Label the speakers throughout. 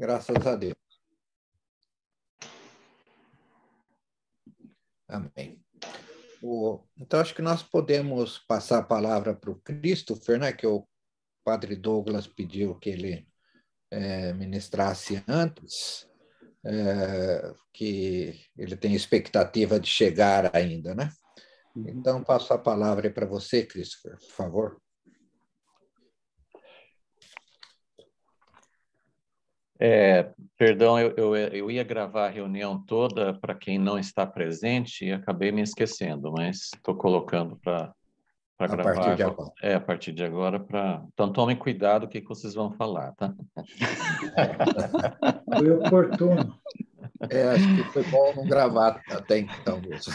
Speaker 1: Graças a Deus. Amém. Então, acho que nós podemos passar a palavra para o Christopher, né, que o padre Douglas pediu que ele ministrasse antes, que ele tem expectativa de chegar ainda, né? Então, passo a palavra para você, Christopher, por favor.
Speaker 2: Perdão, eu ia gravar a reunião toda para quem não está presente e acabei me esquecendo, mas estou colocando para gravar.
Speaker 1: A partir de agora.
Speaker 2: A partir de agora. Então, tomem cuidado o que vocês vão falar, tá?
Speaker 3: Foi oportuno.
Speaker 1: Acho que foi bom não gravar até então mesmo.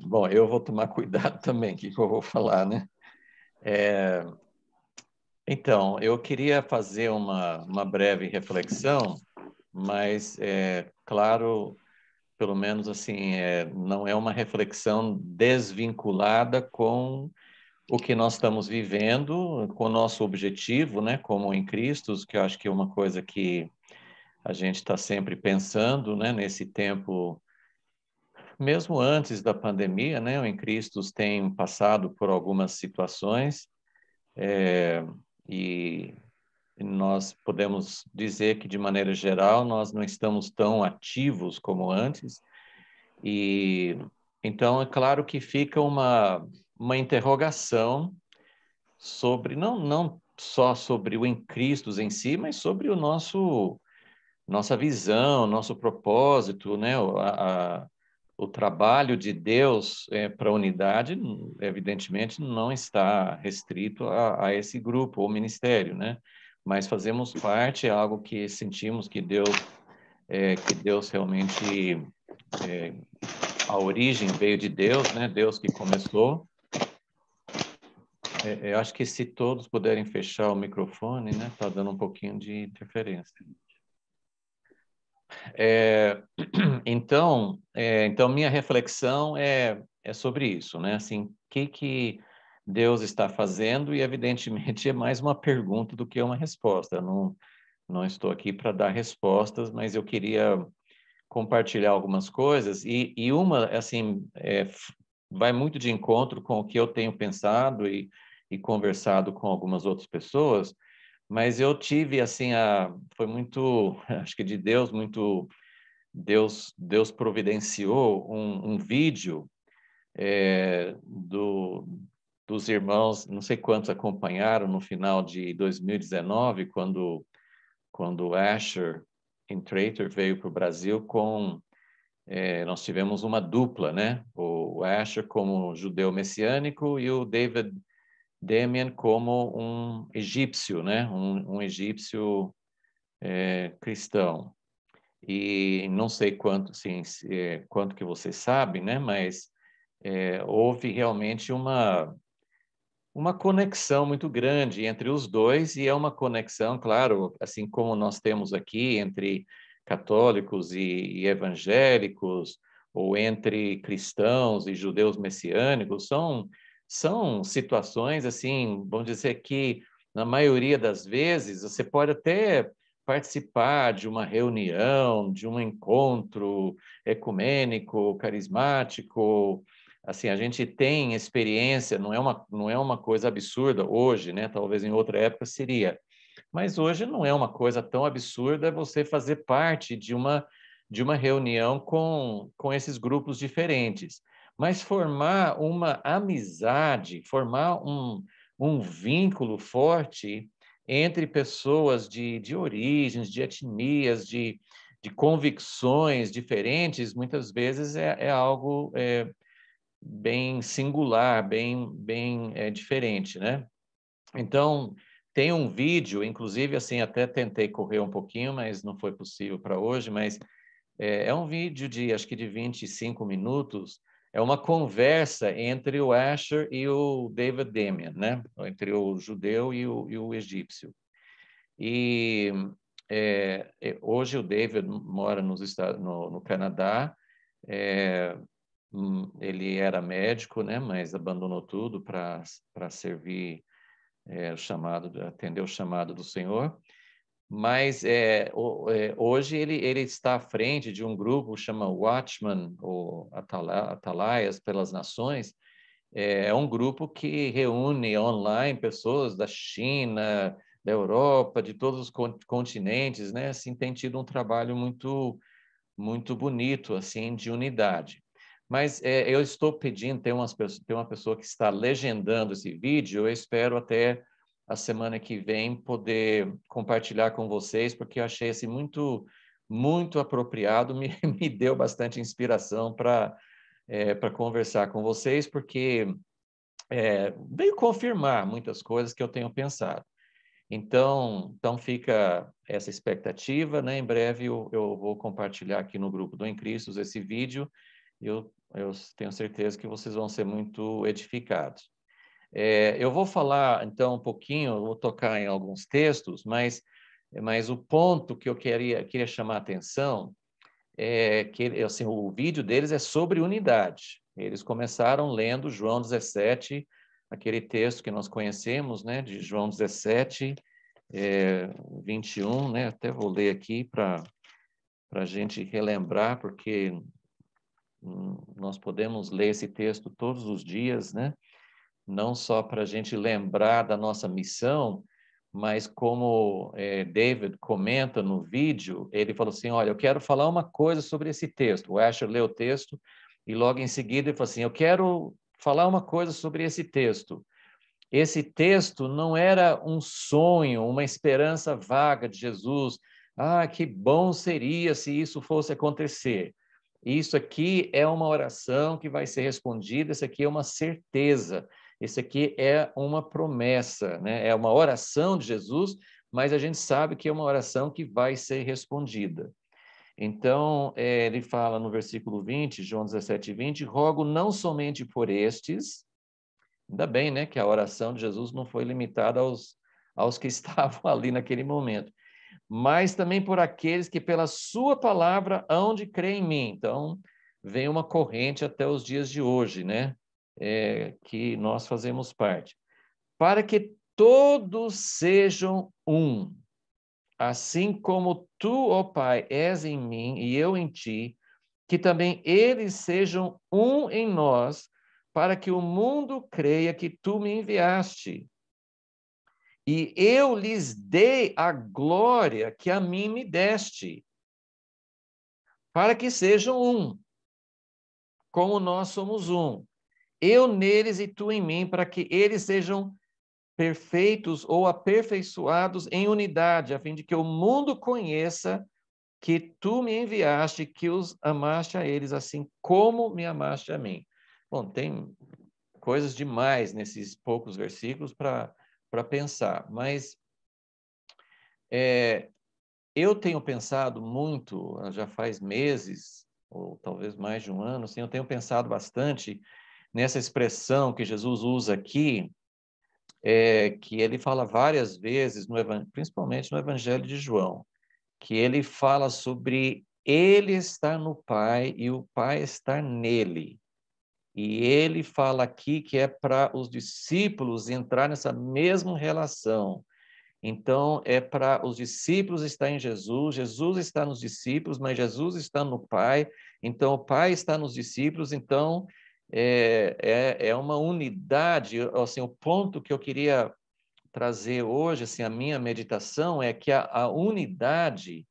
Speaker 2: Bom, eu vou tomar cuidado também, o que eu vou falar, né? Então, eu queria fazer uma breve reflexão, mas, claro, pelo menos assim, não é uma reflexão desvinculada com o que nós estamos vivendo, com o nosso objetivo, né, como em Cristo, que eu acho que é uma coisa que a gente está sempre pensando, né, nesse tempo, mesmo antes da pandemia, né, o Em Cristo tem passado por algumas situações, e nós podemos dizer que, de maneira geral, nós não estamos tão ativos como antes, e então é claro que fica uma interrogação sobre, não só sobre o Em Cristo em si, mas sobre o nossa visão, nosso propósito, né? O trabalho de Deus para a unidade, evidentemente, não está restrito a esse grupo ou ministério, né? Mas fazemos parte, é algo que sentimos que Deus realmente, a origem veio de Deus, né? Deus que começou. Eu acho que se todos puderem fechar o microfone, né? Está dando um pouquinho de interferência. Então, minha reflexão é sobre isso, né? Assim, o que Deus está fazendo? E, evidentemente, é mais uma pergunta do que uma resposta. Eu não estou aqui para dar respostas, mas eu queria compartilhar algumas coisas. E uma, assim, vai muito de encontro com o que eu tenho pensado e conversado com algumas outras pessoas, mas eu tive, assim, foi muito, acho que de Deus, Deus providenciou um vídeo dos irmãos, não sei quantos acompanharam no final de 2019, quando o Asher Intrater veio para o Brasil nós tivemos uma dupla, né? O Asher como judeu messiânico e o David Damian como um egípcio, né? Um egípcio cristão. E não sei quanto, assim, quanto que você sabe, né? Mas houve realmente uma conexão muito grande entre os dois, e é uma conexão, claro, assim como nós temos aqui entre católicos e evangélicos, ou entre cristãos e judeus messiânicos, são situações, assim, vamos dizer que, na maioria das vezes, você pode até participar de uma reunião, de um encontro ecumênico, carismático. Assim, a gente tem experiência, não é uma coisa absurda hoje, né? Talvez em outra época seria, mas hoje não é uma coisa tão absurda você fazer parte de uma reunião com esses grupos diferentes. Mas formar uma amizade, formar um vínculo forte entre pessoas de origens, de etnias, de convicções diferentes, muitas vezes é algo bem singular, bem diferente, né? Então, tem um vídeo, inclusive, assim, até tentei correr um pouquinho, mas não foi possível para hoje, mas é um vídeo acho que de 25 minutos, é uma conversa entre o Asher e o David Damian, né? Entre o judeu e o egípcio. E hoje o David mora no Canadá. Ele era médico, né? Mas abandonou tudo para servir atender o chamado do Senhor. Mas hoje ele está à frente de um grupo que chama Watchman, ou Atalaias pelas Nações. É um grupo que reúne online pessoas da China, da Europa, de todos os continentes, né? Assim, tem tido um trabalho muito, muito bonito, assim, de unidade. Mas eu estou pedindo, tem uma pessoa que está legendando esse vídeo, eu espero até a semana que vem poder compartilhar com vocês, porque eu achei assim, muito, muito apropriado, me deu bastante inspiração para conversar com vocês, porque veio confirmar muitas coisas que eu tenho pensado. Então fica essa expectativa, né? Em breve eu vou compartilhar aqui no grupo do Em Cristo esse vídeo. Eu tenho certeza que vocês vão ser muito edificados. Eu vou falar, então, um pouquinho, vou tocar em alguns textos, mas o ponto que eu queria chamar a atenção é que assim, o vídeo deles é sobre unidade. Eles começaram lendo João 17, aquele texto que nós conhecemos, né, de João 17, 21, né? Até vou ler aqui para a gente relembrar, porque nós podemos ler esse texto todos os dias, né? Não só para a gente lembrar da nossa missão, mas como David comenta no vídeo, ele falou assim, olha, eu quero falar uma coisa sobre esse texto. O Asher leu o texto e logo em seguida ele falou assim, eu quero falar uma coisa sobre esse texto. Esse texto não era um sonho, uma esperança vaga de Jesus. Ah, que bom seria se isso fosse acontecer. Isso aqui é uma oração que vai ser respondida, isso aqui é uma certeza, isso aqui é uma promessa, né? É uma oração de Jesus, mas a gente sabe que é uma oração que vai ser respondida. Então, ele fala no versículo 20, João 17, 20, rogo não somente por estes. Ainda bem, né, que a oração de Jesus não foi limitada aos que estavam ali naquele momento, mas também por aqueles que pela sua palavra hão de crer em mim. Então, vem uma corrente até os dias de hoje, né, que nós fazemos parte. Para que todos sejam um, assim como tu, ó Pai, és em mim e eu em ti, que também eles sejam um em nós, para que o mundo creia que tu me enviaste. E eu lhes dei a glória que a mim me deste, para que sejam um, como nós somos um. Eu neles e tu em mim, para que eles sejam perfeitos ou aperfeiçoados em unidade, a fim de que o mundo conheça que tu me enviaste, que os amaste a eles, assim como me amaste a mim. Bom, tem coisas demais nesses poucos versículos para pensar, mas eu tenho pensado muito, já faz meses, ou talvez mais de um ano, assim, eu tenho pensado bastante nessa expressão que Jesus usa aqui, que ele fala várias vezes, principalmente no Evangelho de João, que ele fala sobre ele estar no Pai e o Pai estar nele. E ele fala aqui que é para os discípulos entrar nessa mesma relação. Então, é para os discípulos estar em Jesus, Jesus está nos discípulos, mas Jesus está no Pai, então o Pai está nos discípulos, então é uma unidade. Assim, o ponto que eu queria trazer hoje, assim, a minha meditação é que a unidade,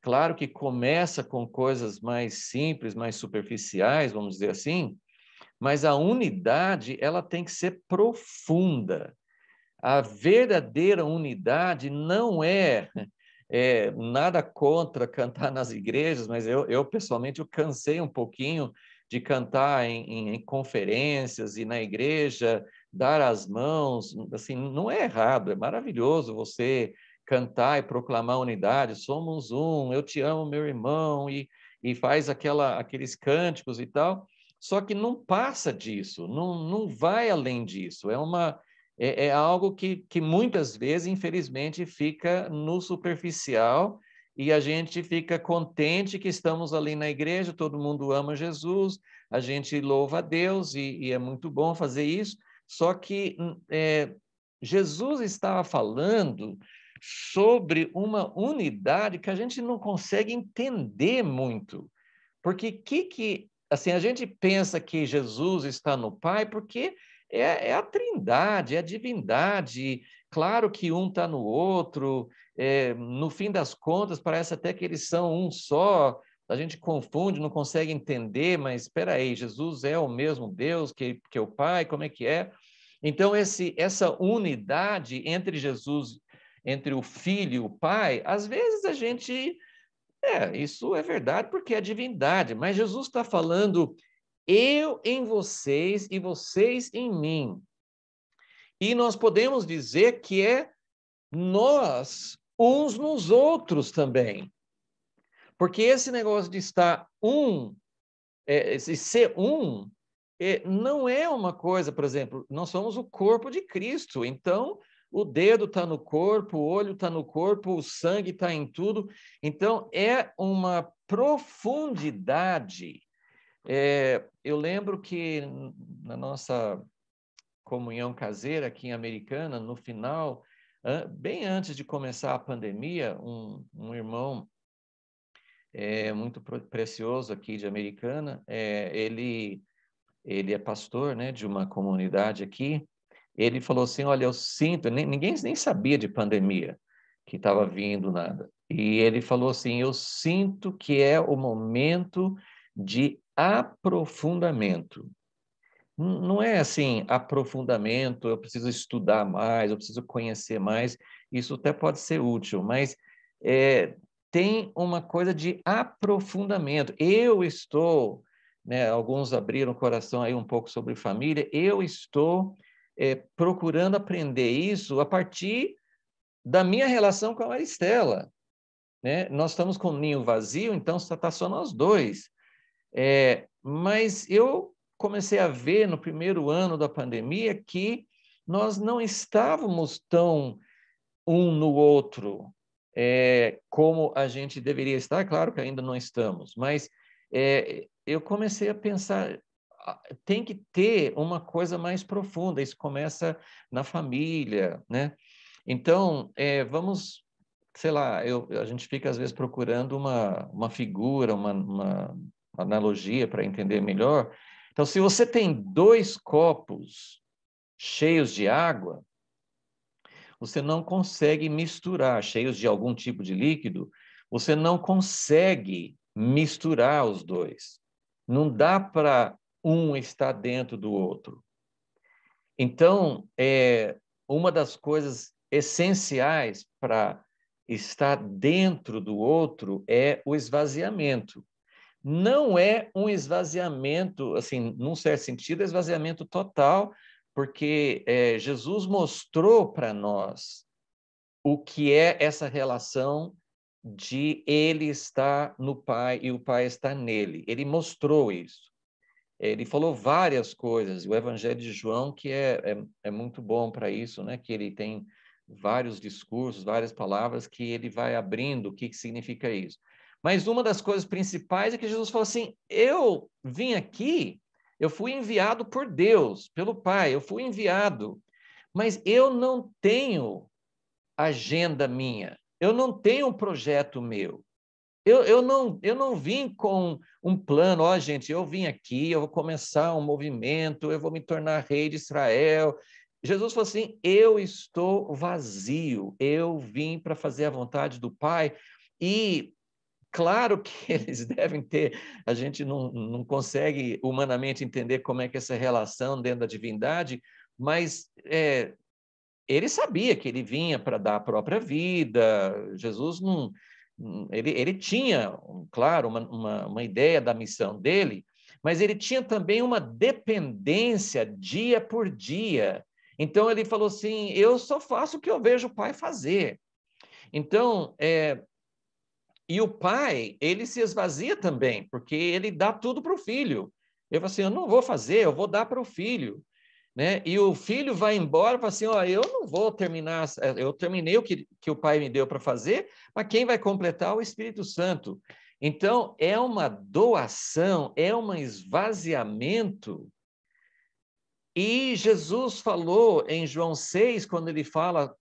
Speaker 2: claro que começa com coisas mais simples, mais superficiais, vamos dizer assim, mas a unidade, ela tem que ser profunda. A verdadeira unidade não nada contra cantar nas igrejas, mas eu pessoalmente, eu cansei um pouquinho de cantar em conferências e na igreja, dar as mãos, assim, não é errado, é maravilhoso você cantar e proclamar unidade, somos um, eu te amo, meu irmão, e faz aqueles cânticos e tal, só que não passa disso, não vai além disso, é algo que muitas vezes, infelizmente, fica no superficial e a gente fica contente que estamos ali na igreja, todo mundo ama Jesus, a gente louva a Deus e é muito bom fazer isso, só que Jesus estava falando sobre uma unidade que a gente não consegue entender muito. Porque assim, a gente pensa que Jesus está no Pai porque é a Trindade, é a divindade. Claro que um está no outro. No fim das contas, parece até que eles são um só. A gente confunde, não consegue entender, mas espera aí, Jesus é o mesmo Deus que o Pai, como é que é? Então, essa unidade entre Jesus, entre o Filho e o Pai, às vezes a gente isso é verdade porque é divindade, mas Jesus está falando eu em vocês e vocês em mim. E nós podemos dizer que é nós uns nos outros também. Porque esse negócio de estar esse ser não é uma coisa, por exemplo, nós somos o corpo de Cristo, então o dedo está no corpo, o olho está no corpo, o sangue está em tudo. Então, é uma profundidade. Eu lembro que na nossa comunhão caseira aqui em Americana, no final, bem antes de começar a pandemia, um irmão muito precioso aqui de Americana, ele é pastor, né, de uma comunidade aqui. Ele falou assim, olha, eu sinto, ninguém nem sabia de pandemia que estava vindo, nada. E ele falou assim, eu sinto que é o momento de aprofundamento. Não é assim, aprofundamento, eu preciso estudar mais, eu preciso conhecer mais, isso até pode ser útil, mas tem uma coisa de aprofundamento. Eu estou, né, alguns abriram o coração aí um pouco sobre família, eu estou procurando aprender isso a partir da minha relação com a Maristela. Né? Nós estamos com o ninho vazio, então está só nós dois. Mas eu comecei a ver no primeiro ano da pandemia que nós não estávamos tão um no outro como a gente deveria estar. Claro que ainda não estamos, mas eu comecei a pensar, tem que ter uma coisa mais profunda, isso começa na família, né? Então, vamos, sei lá, a gente fica às vezes procurando uma figura, uma analogia para entender melhor. Então, se você tem 2 copos cheios de água, você não consegue misturar, cheios de algum tipo de líquido, você não consegue misturar os dois. Não dá para um estar dentro do outro. Então, uma das coisas essenciais para estar dentro do outro é o esvaziamento. Não é um esvaziamento, assim, num certo sentido, esvaziamento total, porque Jesus mostrou para nós o que é essa relação de ele estar no Pai e o Pai estar nele. Ele mostrou isso. Ele falou várias coisas. O Evangelho de João, que é muito bom para isso, né? Que ele tem vários discursos, várias palavras que ele vai abrindo o que significa isso. Mas uma das coisas principais é que Jesus falou assim, eu vim aqui, eu fui enviado por Deus, pelo Pai, eu fui enviado, mas eu não tenho agenda minha, eu não tenho um projeto meu. Eu não vim com um plano, gente, eu vim aqui, eu vou começar um movimento, eu vou me tornar rei de Israel. Jesus falou assim, eu estou vazio, eu vim para fazer a vontade do Pai. E claro que eles devem ter, a gente não consegue humanamente entender como é que essa relação dentro da divindade, mas ele sabia que ele vinha para dar a própria vida. Jesus não, ele tinha, claro, uma ideia da missão dele, mas ele tinha também uma dependência dia por dia. Então ele falou assim: eu só faço o que eu vejo o Pai fazer. Então, e o pai, ele se esvazia também, porque ele dá tudo para o filho. Ele fala assim: eu não vou fazer, eu vou dar para o filho. Né? E o filho vai embora e fala assim: ó, eu não vou terminar, eu terminei o que o pai me deu para fazer, mas quem vai completar é o Espírito Santo. Então, é uma doação, é um esvaziamento E Jesus falou em João 6, quando ele fala,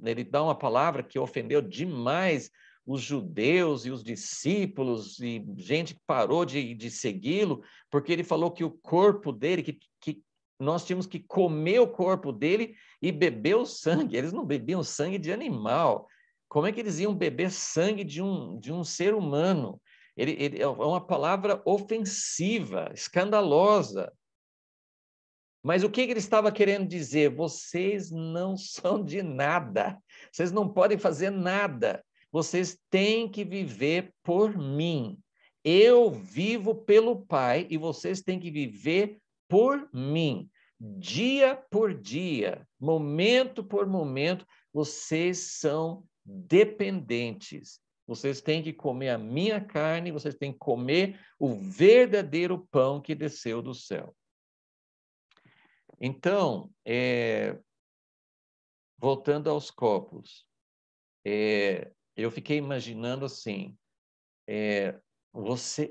Speaker 2: ele dá uma palavra que ofendeu demais os judeus e os discípulos e gente que parou de segui-lo, porque ele falou que o corpo dele, que nós tínhamos que comer o corpo dele e beber o sangue. Eles não bebiam sangue de animal. Como é que eles iam beber sangue de um ser humano? É uma palavra ofensiva, escandalosa. Mas o que ele estava querendo dizer? Vocês não são de nada. Vocês não podem fazer nada. Vocês têm que viver por mim. Eu vivo pelo Pai e vocês têm que viver por mim. Dia por dia, momento por momento, vocês são dependentes. Vocês têm que comer a minha carne, vocês têm que comer o verdadeiro pão que desceu do céu. Então, voltando aos copos, eu fiquei imaginando assim,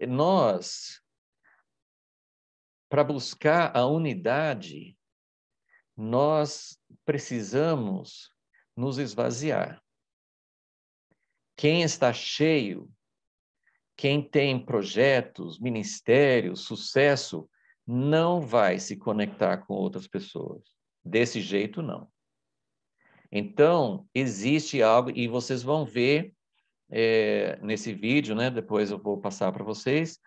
Speaker 2: nós, para buscar a unidade, nós precisamos nos esvaziar. Quem está cheio, quem tem projetos, ministérios, sucesso, não vai se conectar com outras pessoas. Desse jeito, não. Então, existe algo, e vocês vão ver nesse vídeo, né? Depois eu vou passar para vocês,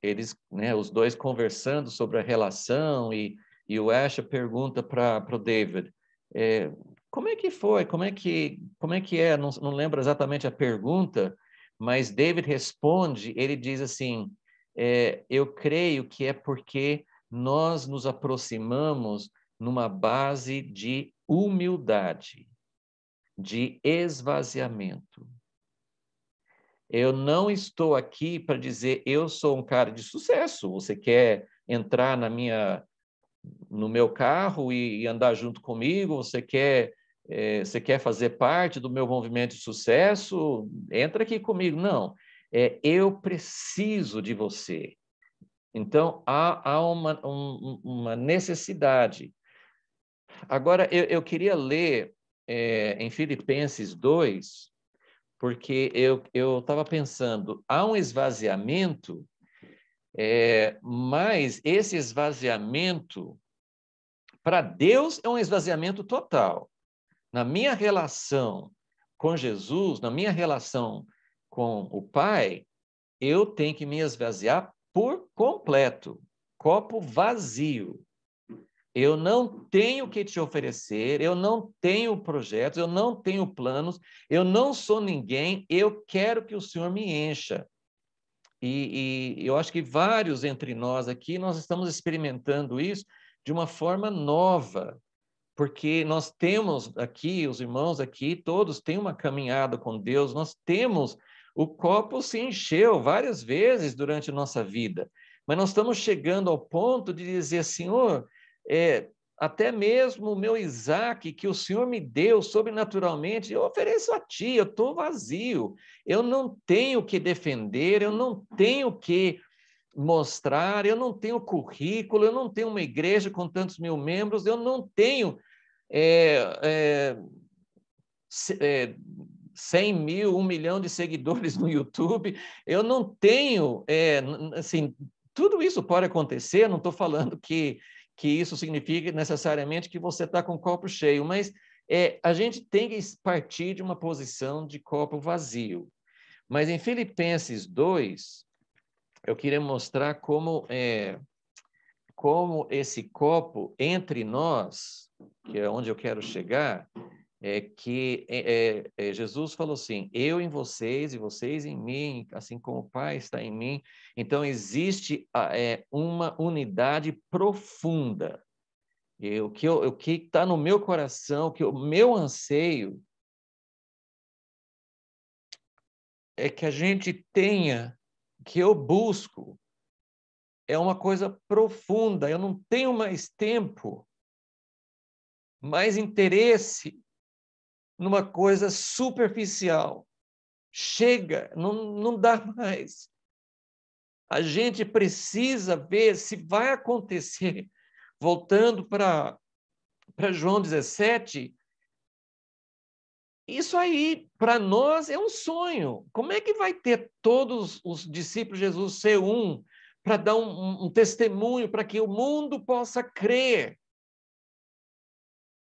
Speaker 2: eles, né, os dois conversando sobre a relação, e o Asher pergunta para o David, como é que foi? Como é que é? Não lembro exatamente a pergunta, mas David responde, ele diz assim, eu creio que é porque nós nos aproximamos numa base de humildade, de esvaziamento. Eu não estou aqui para dizer eu sou um cara de sucesso. Você quer entrar no meu carro e andar junto comigo? Você quer fazer parte do meu movimento de sucesso? Entra aqui comigo. Não, eu preciso de você. Então, há uma necessidade. Agora, eu queria ler em Filipenses 2, porque eu estava pensando, há um esvaziamento, mas esse esvaziamento, para Deus, é um esvaziamento total. Na minha relação com Jesus, na minha relação com o Pai, eu tenho que me esvaziar por completo, copo vazio. Eu não tenho o que te oferecer, eu não tenho projetos, eu não tenho planos, eu não sou ninguém, eu quero que o Senhor me encha. E eu acho que vários entre nós aqui, nós estamos experimentando isso de uma forma nova, porque nós temos aqui, os irmãos aqui, todos têm uma caminhada com Deus, nós temos, o copo se encheu várias vezes durante a nossa vida, mas nós estamos chegando ao ponto de dizer, Senhor, até mesmo o meu Isaac, que o Senhor me deu sobrenaturalmente, eu ofereço a Ti, eu estou vazio, eu não tenho o que defender, eu não tenho o que mostrar, eu não tenho currículo, eu não tenho uma igreja com tantos mil membros, eu não tenho 100 mil, 1 milhão de seguidores no YouTube, eu não tenho, assim, tudo isso pode acontecer, não estou falando que isso significa necessariamente que você está com o copo cheio, mas a gente tem que partir de uma posição de copo vazio. Mas em Filipenses 2, eu queria mostrar como esse copo entre nós, que é onde eu quero chegar, Jesus falou assim, eu em vocês e vocês em mim, assim como o Pai está em mim. Então, existe uma unidade profunda. O que está no meu coração, o meu anseio, é que a gente tenha, que eu busco, é uma coisa profunda. Eu não tenho mais tempo, mais interesse numa coisa superficial. Chega, não dá mais. A gente precisa ver se vai acontecer voltando para João 17, isso aí, para nós, é um sonho. Como é que vai ter todos os discípulos de Jesus ser um, para dar um testemunho, para que o mundo possa crer?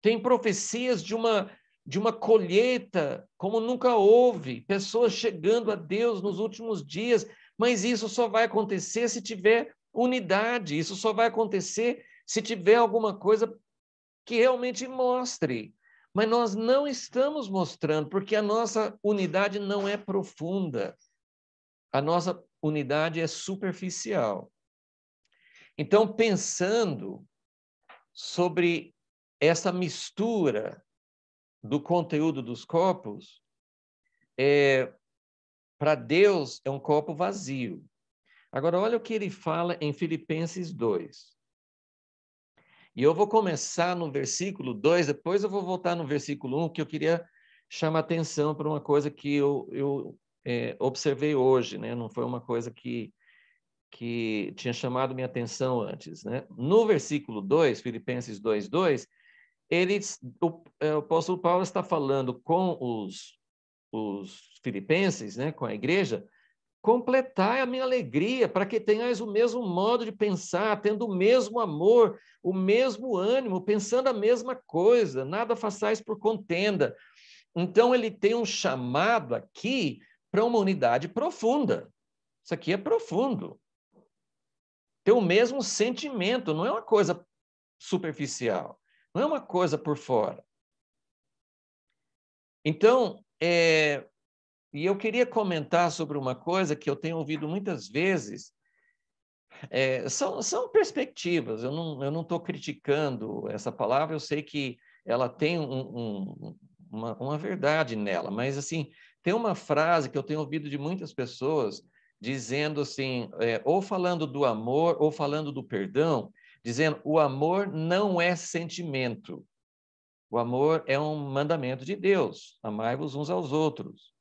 Speaker 2: Tem profecias de uma colheita, como nunca houve, pessoas chegando a Deus nos últimos dias, mas isso só vai acontecer se tiver unidade, isso só vai acontecer se tiver alguma coisa que realmente mostre. Mas nós não estamos mostrando, porque a nossa unidade não é profunda. A nossa unidade é superficial. Então, pensando sobre essa mistura do conteúdo dos copos, para Deus é um copo vazio. Agora, olha o que ele fala em Filipenses 2. E eu vou começar no versículo 2, depois eu vou voltar no versículo 1, que eu queria chamar atenção para uma coisa que eu observei hoje, né? Não foi uma coisa que tinha chamado minha atenção antes, né? No versículo 2, Filipenses 2:2, o apóstolo Paulo está falando com os filipenses, né? Com a igreja, completai a minha alegria, para que tenhais o mesmo modo de pensar, tendo o mesmo amor, o mesmo ânimo, pensando a mesma coisa, nada façais por contenda. Então, ele tem um chamado aqui para uma unidade profunda. Isso aqui é profundo. Ter o mesmo sentimento, não é uma coisa superficial, não é uma coisa por fora. Então, e eu queria comentar sobre uma coisa que eu tenho ouvido muitas vezes. São perspectivas, eu não estou criticando essa palavra, eu sei que ela tem uma verdade nela, mas assim, tem uma frase que eu tenho ouvido de muitas pessoas dizendo assim, ou falando do amor, ou falando do perdão, dizendo o amor não é sentimento, o amor é um mandamento de Deus, amai-vos uns aos outros.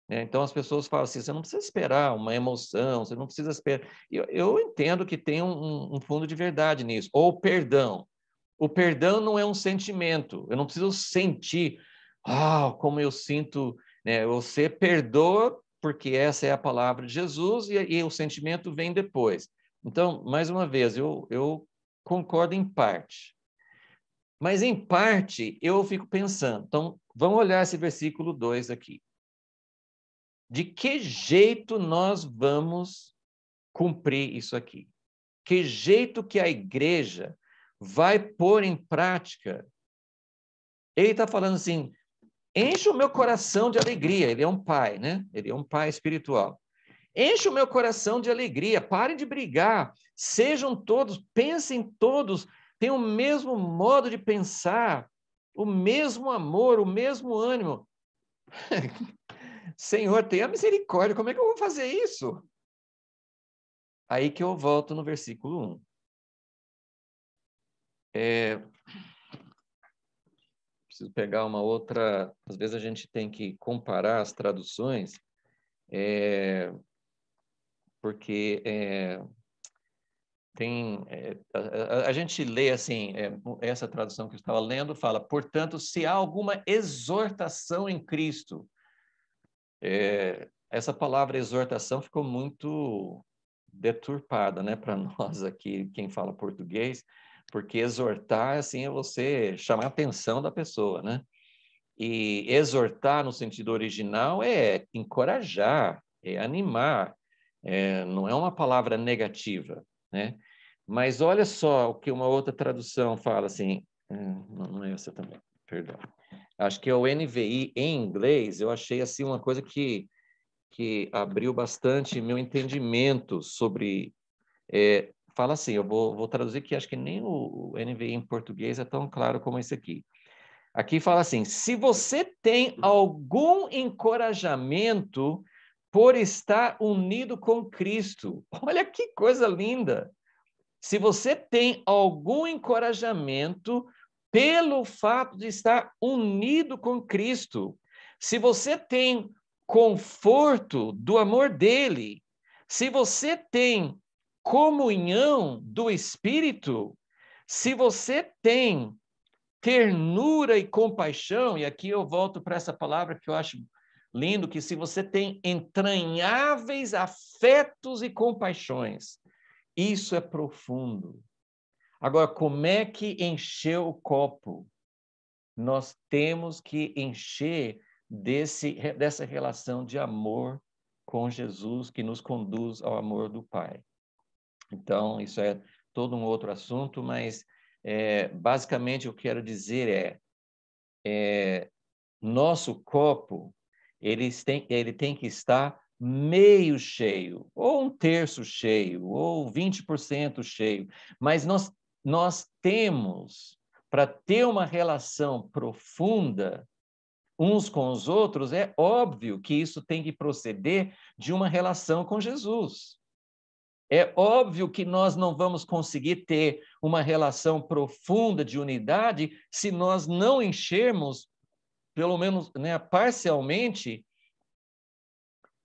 Speaker 2: Então, as pessoas falam assim, você não precisa esperar uma emoção, você não precisa esperar... Eu entendo que tem um fundo de verdade nisso. Ou perdão. O perdão não é um sentimento. Eu não preciso sentir, como eu sinto... Né? Você perdoa, porque essa é a palavra de Jesus, e o sentimento vem depois. Então, mais uma vez, eu concordo em parte. Mas, em parte, eu fico pensando. Então, vamos olhar esse versículo 2 aqui. De que jeito nós vamos cumprir isso aqui? Que jeito que a igreja vai pôr em prática? Ele está falando assim, enche o meu coração de alegria. Ele é um pai, né? Ele é um pai espiritual. Enche o meu coração de alegria, parem de brigar, sejam todos, pensem todos, tenham o mesmo modo de pensar, o mesmo amor, o mesmo ânimo. Senhor, tenha misericórdia, como é que eu vou fazer isso? Aí que eu volto no versículo 1. Preciso pegar uma outra... Às vezes a gente tem que comparar as traduções, porque a gente lê assim, essa tradução que eu estava lendo fala, portanto, se há alguma exortação em Cristo... essa palavra exortação ficou muito deturpada, né, para nós aqui, quem fala português, porque exortar, assim, é você chamar a atenção da pessoa, né? E exortar, no sentido original, é encorajar, é animar, não é uma palavra negativa, né? Mas olha só o que uma outra tradução fala, assim, não é essa também, perdão. Acho que é o NVI em inglês, eu achei, assim, uma coisa que abriu bastante meu entendimento sobre... fala assim, eu vou traduzir que acho que nem o NVI em português é tão claro como esse aqui. Aqui fala assim, se você tem algum encorajamento por estar unido com Cristo. Olha que coisa linda! Se você tem algum encorajamento pelo fato de estar unido com Cristo, se você tem conforto do amor dele, se você tem comunhão do Espírito, Se você tem ternura e compaixão, e aqui eu volto para essa palavra que eu acho lindo, que se você tem entranháveis afetos e compaixões, isso é profundo. Agora, como é que encher o copo? Nós temos que encher dessa relação de amor com Jesus que nos conduz ao amor do Pai. Então, isso é todo um outro assunto, mas basicamente o que eu quero dizer nosso copo ele tem que estar meio cheio, ou um terço cheio, ou 20% cheio, mas nós temos, para ter uma relação profunda uns com os outros, é óbvio que isso tem que proceder de uma relação com Jesus. É óbvio que nós não vamos conseguir ter uma relação profunda de unidade se nós não enchermos, pelo menos, né, parcialmente,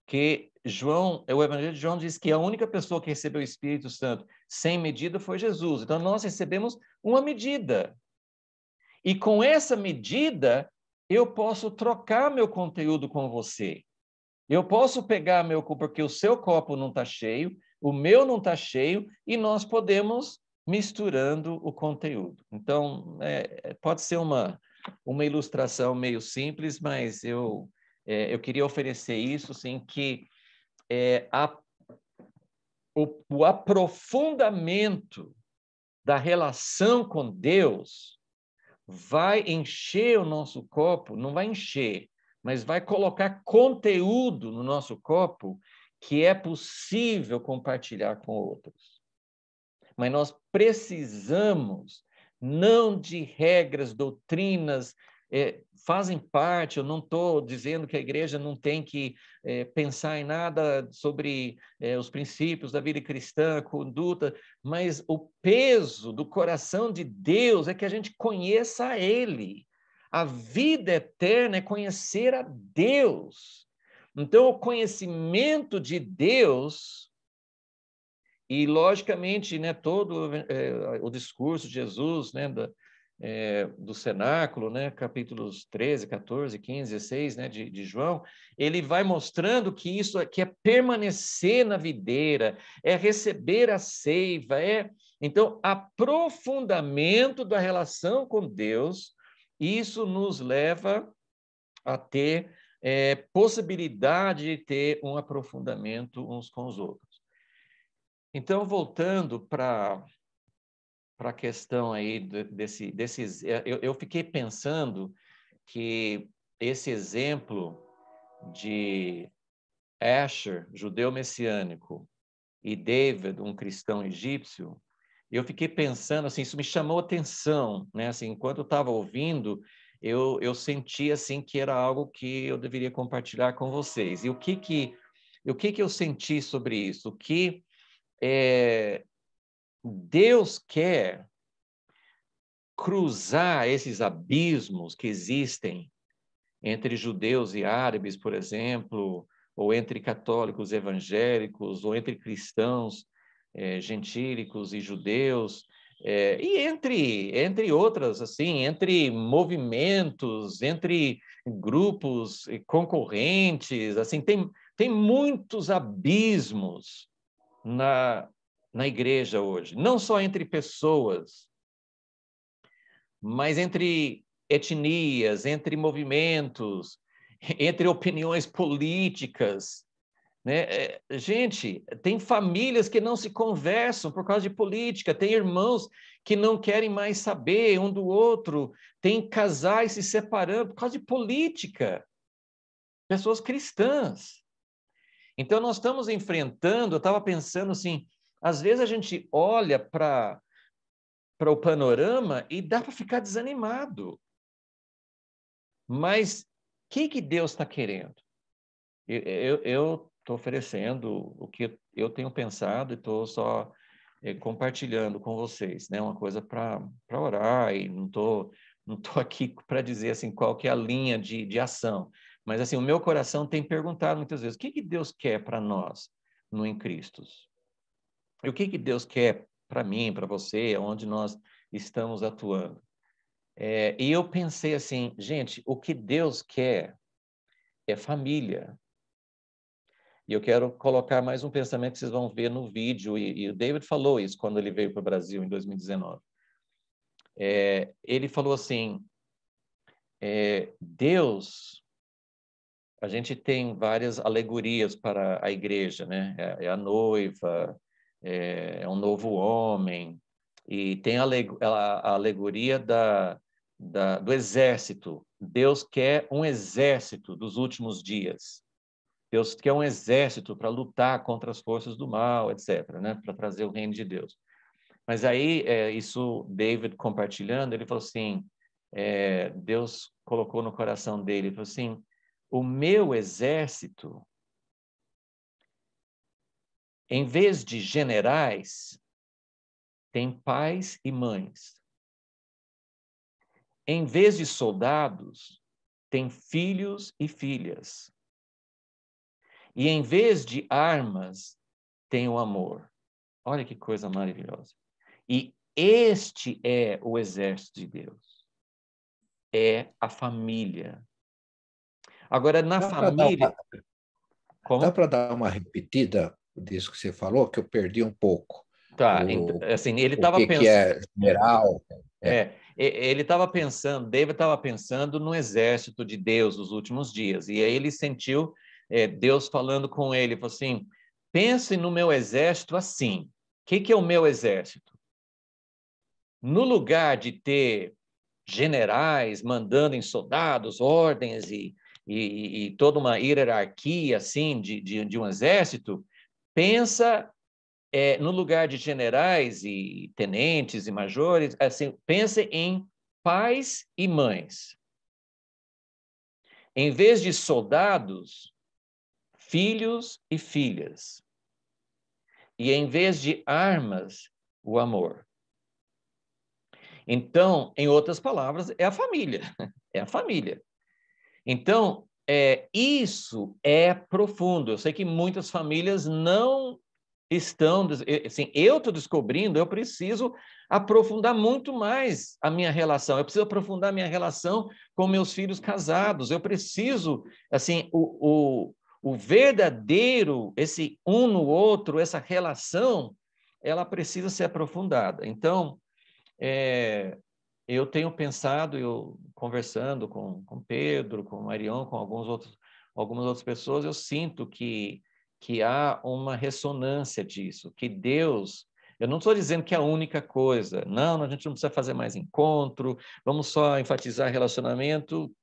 Speaker 2: que o Evangelho de João diz que a única pessoa que recebeu o Espírito Santo sem medida foi Jesus. Então, nós recebemos uma medida. E com essa medida, eu posso trocar meu conteúdo com você. Eu posso pegar porque o seu copo não está cheio, o meu não está cheio, e nós podemos misturando o conteúdo. Então, pode ser uma ilustração meio simples, mas eu queria oferecer isso, sim, que o aprofundamento da relação com Deus vai encher o nosso copo, não vai encher, mas vai colocar conteúdo no nosso copo que é possível compartilhar com outros. Mas nós precisamos não de regras, doutrinas, fazem parte, eu não estou dizendo que a igreja não tem que pensar em nada sobre os princípios da vida cristã, a conduta, mas o peso do coração de Deus é que a gente conheça a Ele. A vida eterna é conhecer a Deus. Então, o conhecimento de Deus, e logicamente, né, todo o discurso de Jesus, né, do cenáculo, né, capítulos 13, 14, 15, 16, né, de João, ele vai mostrando que isso aqui é permanecer na videira, é receber a seiva, então, aprofundamento da relação com Deus, isso nos leva a ter possibilidade de ter um aprofundamento uns com os outros. Então, voltando para a questão aí desses... Eu fiquei pensando que esse exemplo de Asher, judeu messiânico, e David, um cristão egípcio, eu fiquei pensando, assim, isso me chamou atenção, né? Assim, enquanto eu estava ouvindo, eu senti, assim, que era algo que eu deveria compartilhar com vocês. E o que eu senti sobre isso? O que Deus quer cruzar esses abismos que existem entre judeus e árabes, por exemplo, ou entre católicos e evangélicos, ou entre cristãos gentílicos e judeus, e entre outras, assim, entre movimentos, entre grupos concorrentes, assim, tem muitos abismos na igreja hoje, não só entre pessoas, mas entre etnias, entre movimentos, entre opiniões políticas, né? Gente, tem famílias que não se conversam por causa de política, tem irmãos que não querem mais saber um do outro, tem casais se separando por causa de política, pessoas cristãs. Então, nós estamos enfrentando, eu estava pensando assim, às vezes a gente olha para o panorama e dá para ficar desanimado. Mas o que Deus está querendo? Eu estou oferecendo o que eu tenho pensado e estou só compartilhando com vocês, né? Uma coisa para orar, e não tô aqui para dizer assim qual que é a linha de ação. Mas assim, o meu coração tem perguntado muitas vezes, o que Deus quer para nós no Em Cristo? E o que Deus quer para mim, para você, onde nós estamos atuando. E eu pensei assim, gente, o que Deus quer é família. E eu quero colocar mais um pensamento que vocês vão ver no vídeo, e o David falou isso quando ele veio para o Brasil em 2019. Ele falou assim, Deus, a gente tem várias alegorias para a igreja, né? É a noiva, é um novo homem, e tem a alegoria do exército. Deus quer um exército dos últimos dias. Deus quer um exército para lutar contra as forças do mal, etc., né? Para trazer o reino de Deus. Mas aí, isso, David compartilhando, ele falou assim, Deus colocou no coração dele, ele falou assim, o meu exército, em vez de generais, tem pais e mães. Em vez de soldados, tem filhos e filhas. E em vez de armas, tem o amor. Olha que coisa maravilhosa. E este é o exército de Deus. É a família. Agora, na família...
Speaker 1: Dá
Speaker 2: Como?
Speaker 1: para dar uma repetida disso que você falou, que eu perdi um pouco.
Speaker 2: Tá, assim, ele
Speaker 1: O
Speaker 2: estava
Speaker 1: que
Speaker 2: pensando...
Speaker 1: é general?
Speaker 2: Ele estava pensando, David estava pensando no exército de Deus nos últimos dias. E aí ele sentiu Deus falando com ele, falou assim, pense no meu exército assim. O que é o meu exército? No lugar de ter generais mandando em soldados, ordens e toda uma hierarquia assim de um exército, pensa no lugar de generais e tenentes e majores, assim, pense em pais e mães. Em vez de soldados, filhos e filhas. E em vez de armas, o amor. Então, em outras palavras, é a família. É a família. Então, isso é profundo. Eu sei que muitas famílias não estão... Assim, eu estou descobrindo, eu preciso aprofundar muito mais a minha relação. Eu preciso aprofundar a minha relação com meus filhos casados. Eu preciso, assim, o verdadeiro, esse um no outro, essa relação, ela precisa ser aprofundada. Então, eu tenho pensado, eu conversando com Pedro, com Marion, com algumas outras pessoas, eu sinto que há uma ressonância disso, que Deus... Eu não estou dizendo que é a única coisa. Não, a gente não precisa fazer mais encontro, vamos só enfatizar relacionamento.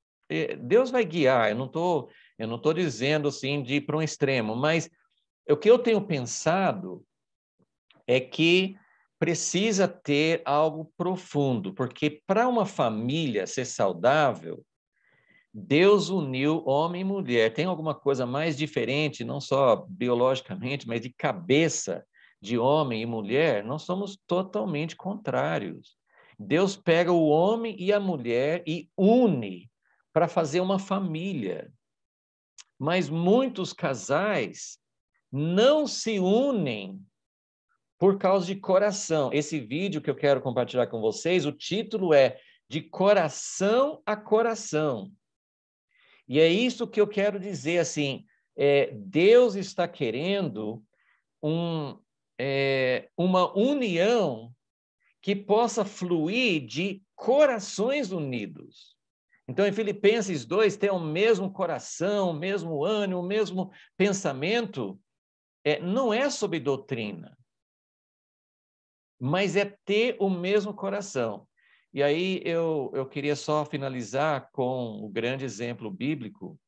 Speaker 2: Deus vai guiar, eu não estou dizendo assim de ir para um extremo, mas o que eu tenho pensado é que precisa ter algo profundo, porque para uma família ser saudável, Deus uniu homem e mulher. Tem alguma coisa mais diferente, não só biologicamente, mas de cabeça de homem e mulher? Nós somos totalmente contrários. Deus pega o homem e a mulher e une para fazer uma família. Mas muitos casais não se unem por causa de coração. Esse vídeo que eu quero compartilhar com vocês, o título é De Coração a Coração. E é isso que eu quero dizer, assim, Deus está querendo uma união que possa fluir de corações unidos. Então, em Filipenses 2, tem o mesmo coração, o mesmo ânimo, o mesmo pensamento. Não é sobre doutrina, mas é ter o mesmo coração. E aí eu queria só finalizar com o grande exemplo bíblico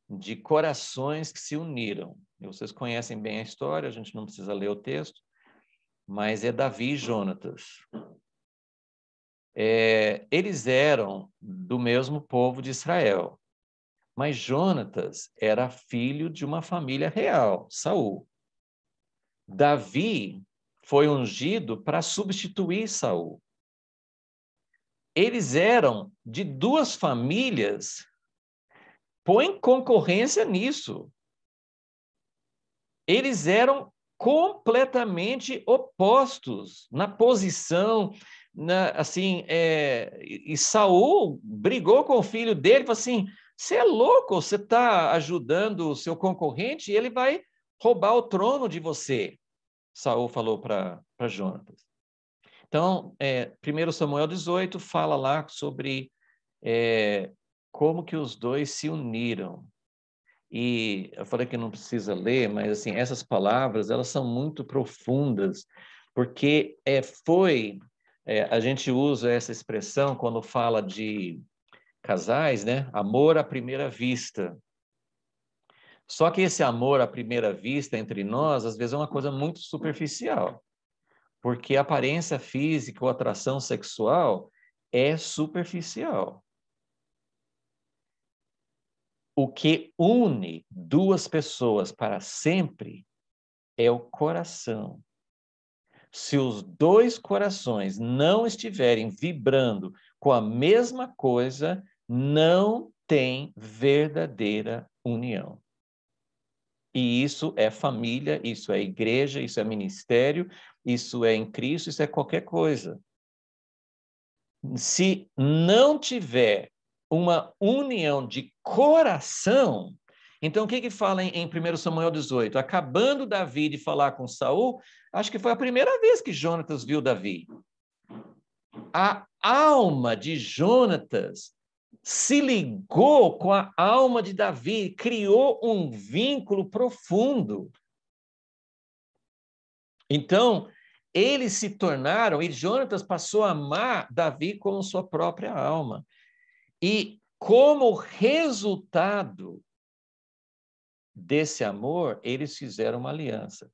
Speaker 2: de corações que se uniram. E vocês conhecem bem a história, a gente não precisa ler o texto, mas é Davi e Jonatas. Eles eram do mesmo povo de Israel, mas Jonatas era filho de uma família real, Saul. Davi foi ungido para substituir Saul. Eles eram de duas famílias. Põe concorrência nisso. Eles eram completamente opostos na posição, assim, e Saul brigou com o filho dele, falou assim, você é louco, você está ajudando o seu concorrente e ele vai roubar o trono de você, Saul falou para Jonatas. Então, 1 Samuel 18 fala lá sobre como que os dois se uniram. E eu falei que não precisa ler, mas assim, essas palavras, elas são muito profundas, porque a gente usa essa expressão quando fala de casais, né? Amor à primeira vista. Só que esse amor à primeira vista entre nós, às vezes é uma coisa muito superficial, porque a aparência física ou atração sexual é superficial. O que une duas pessoas para sempre é o coração. Se os dois corações não estiverem vibrando com a mesma coisa, não tem verdadeira união. E isso é família, isso é igreja, isso é ministério, isso é em Cristo, isso é qualquer coisa. Se não tiver uma união de coração, então o que fala em 1 Samuel 18? Acabando Davi de falar com Saul, acho que foi a primeira vez que Jonatas viu Davi. A alma de Jonatas se ligou com a alma de Davi, criou um vínculo profundo. Então, eles se tornaram, e Jonatas passou a amar Davi como sua própria alma. E como resultado desse amor, eles fizeram uma aliança.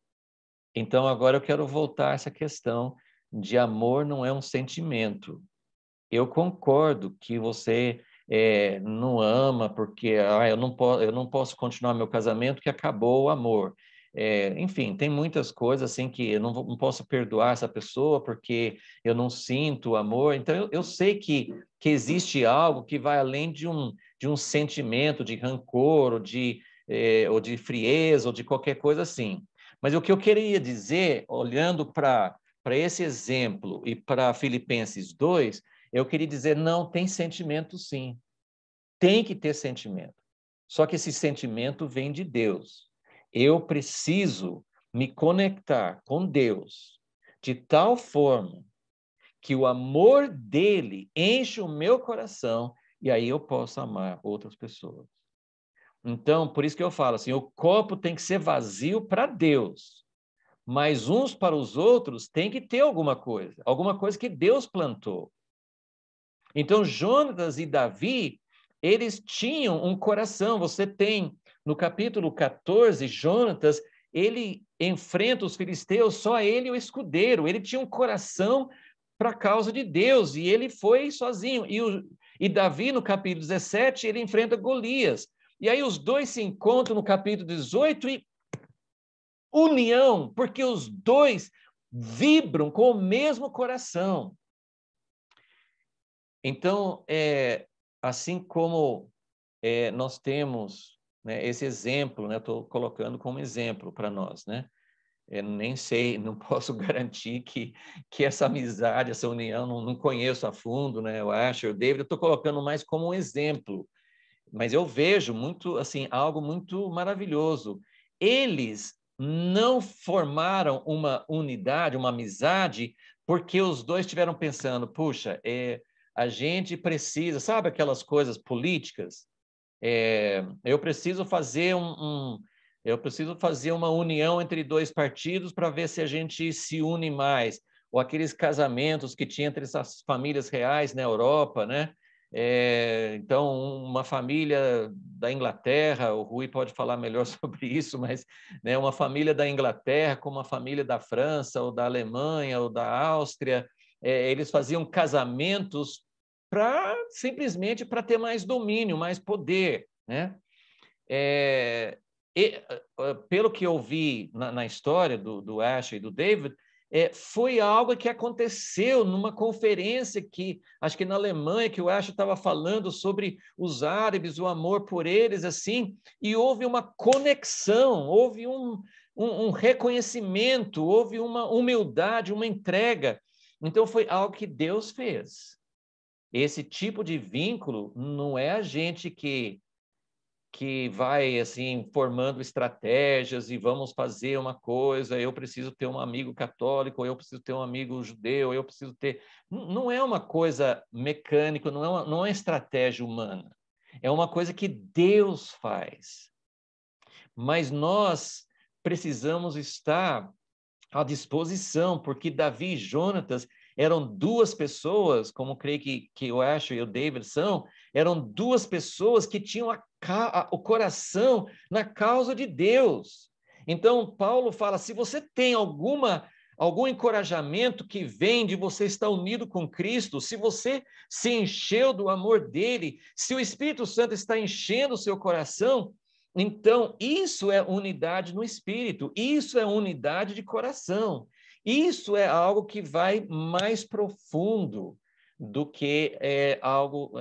Speaker 2: Então, agora eu quero voltar a essa questão de amor não é um sentimento. Eu concordo que você não ama porque eu não posso continuar meu casamento que acabou o amor. Enfim, tem muitas coisas assim que eu não posso perdoar essa pessoa porque eu não sinto o amor. Então, eu sei que existe algo que vai além de um sentimento de rancor ou de frieza ou de qualquer coisa assim. Mas o que eu queria dizer, olhando para esse exemplo e para Filipenses 2, eu queria dizer, não, tem sentimento sim. Tem que ter sentimento. Só que esse sentimento vem de Deus. Eu preciso me conectar com Deus de tal forma que o amor dele enche o meu coração e aí eu posso amar outras pessoas. Então, por isso que eu falo assim, o copo tem que ser vazio para Deus, mas uns para os outros tem que ter alguma coisa que Deus plantou. Então, Jonatas e Davi, eles tinham um coração. Você tem, no capítulo 14, Jonatas, ele enfrenta os filisteus, só ele e o escudeiro. Ele tinha um coração para a causa de Deus, e ele foi sozinho. E Davi, no capítulo 17, ele enfrenta Golias. E aí os dois se encontram no capítulo 18 e união, porque os dois vibram com o mesmo coração. Então, assim como nós temos, né, esse exemplo, né, estou colocando como exemplo para nós, né? Nem sei, não posso garantir que essa amizade, essa união, não conheço a fundo, né? O Asher, o David, eu estou colocando mais como um exemplo. Mas eu vejo muito, assim, algo muito maravilhoso. Eles não formaram uma unidade, uma amizade, porque os dois estiveram pensando, puxa, a gente precisa, sabe aquelas coisas políticas? Eu preciso fazer eu preciso fazer uma união entre dois partidos para ver se a gente se une mais. Ou aqueles casamentos que tinha entre essas famílias reais na Europa, né? Então, uma família da Inglaterra, o Rui pode falar melhor sobre isso, mas né, uma família da Inglaterra com uma família da França, ou da Alemanha, ou da Áustria, eles faziam casamentos simplesmente para ter mais domínio, mais poder, né? Pelo que eu vi na história do Asher e do David, foi algo que aconteceu numa conferência que, acho que na Alemanha, que o Asher estava falando sobre os árabes, o amor por eles, assim, e houve uma conexão, houve um reconhecimento, houve uma humildade, uma entrega. Então, foi algo que Deus fez. Esse tipo de vínculo não é a gente que vai, assim, formando estratégias e vamos fazer uma coisa, eu preciso ter um amigo católico, eu preciso ter um amigo judeu, eu preciso ter... Não é uma coisa mecânica, não é estratégia humana. É uma coisa que Deus faz. Mas nós precisamos estar à disposição, porque Davi e Jonatas eram duas pessoas, como creio que o Asher e o David são, eram duas pessoas que tinham o coração na causa de Deus. Então, Paulo fala, se você tem algum encorajamento que vem de você estar unido com Cristo, se você se encheu do amor dele, se o Espírito Santo está enchendo o seu coração, então, isso é unidade no espírito, isso é unidade de coração, isso é algo que vai mais profundo do que algo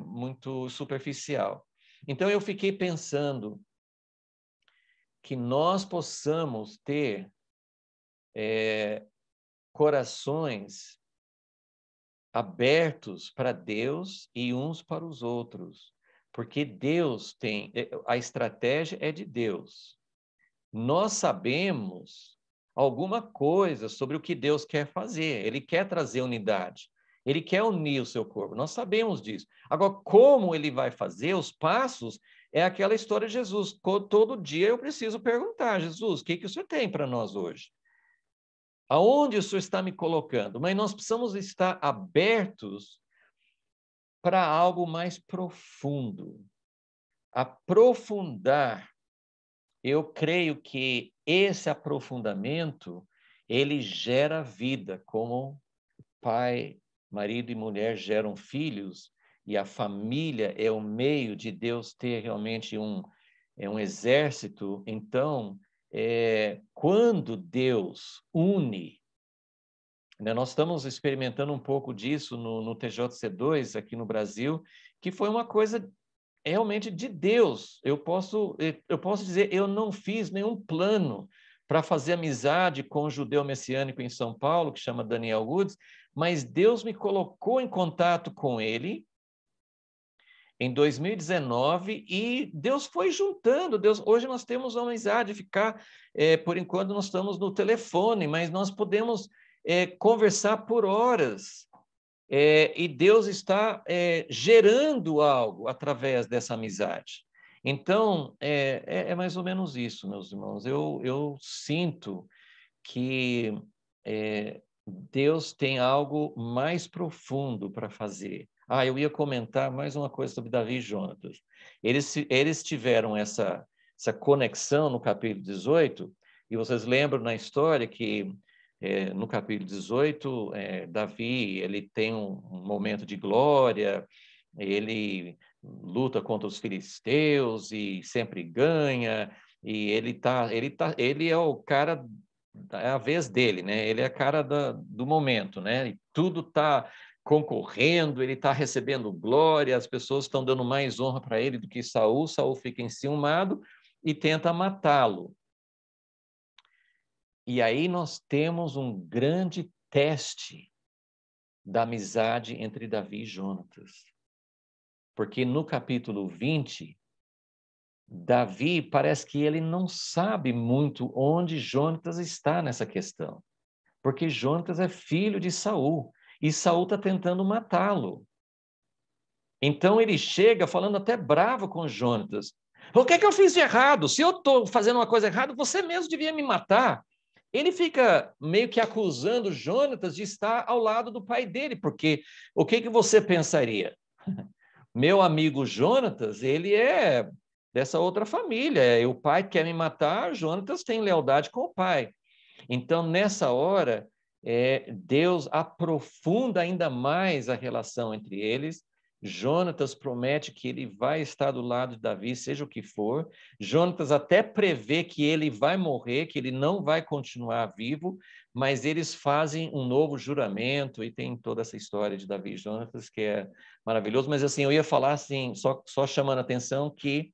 Speaker 2: muito superficial. Então, eu fiquei pensando que nós possamos ter corações abertos para Deus e uns para os outros. Porque Deus tem, a estratégia é de Deus. Nós sabemos alguma coisa sobre o que Deus quer fazer. Ele quer trazer unidade. Ele quer unir o seu corpo. Nós sabemos disso. Agora, como ele vai fazer, os passos, é aquela história de Jesus. Todo dia eu preciso perguntar, Jesus, o que o Senhor tem para nós hoje? Aonde o Senhor está me colocando? Mas nós precisamos estar abertos para algo mais profundo. Aprofundar. Eu creio que esse aprofundamento, ele gera vida, como pai, marido e mulher geram filhos, e a família é o meio de Deus ter realmente um exército. Então, quando Deus une, né, nós estamos experimentando um pouco disso no TJC2 aqui no Brasil, que foi uma coisa realmente de Deus. Eu posso dizer, eu não fiz nenhum plano para fazer amizade com um judeu messiânico em São Paulo, que chama Daniel Woods, mas Deus me colocou em contato com ele em 2019 e Deus foi juntando. Hoje nós temos uma amizade, por enquanto nós estamos no telefone, mas nós podemos conversar por horas. E Deus está gerando algo através dessa amizade. Então, é mais ou menos isso, meus irmãos. Eu sinto que Deus tem algo mais profundo para fazer. Eu ia comentar mais uma coisa sobre Davi e Jonatas. Eles tiveram essa conexão no capítulo 18, e vocês lembram na história que no capítulo 18, Davi ele tem um momento de glória, ele luta contra os filisteus e sempre ganha, e ele é o cara, é a vez dele, né? Ele é a cara do momento, né? E tudo está concorrendo, ele está recebendo glória, as pessoas estão dando mais honra para ele do que Saul. Saul fica enciumado e tenta matá-lo. E aí nós temos um grande teste da amizade entre Davi e Jonatas. Porque no capítulo 20, Davi parece que ele não sabe muito onde Jonatas está nessa questão. Porque Jonatas é filho de Saul, e Saul está tentando matá-lo. Então ele chega falando até bravo com Jonatas. O que eu fiz de errado? Se eu estou fazendo uma coisa errada, você mesmo devia me matar. Ele fica meio que acusando Jonatas de estar ao lado do pai dele, porque o que você pensaria? Meu amigo Jonatas, ele é dessa outra família, o pai quer me matar, Jonatas tem lealdade com o pai. Então, nessa hora, Deus aprofunda ainda mais a relação entre eles. Jonatas promete que ele vai estar do lado de Davi, seja o que for. Jonatas até prevê que ele vai morrer, que ele não vai continuar vivo, mas eles fazem um novo juramento, e tem toda essa história de Davi e Jonatas, que é maravilhoso. Mas, assim, eu ia falar, assim, só chamando a atenção que,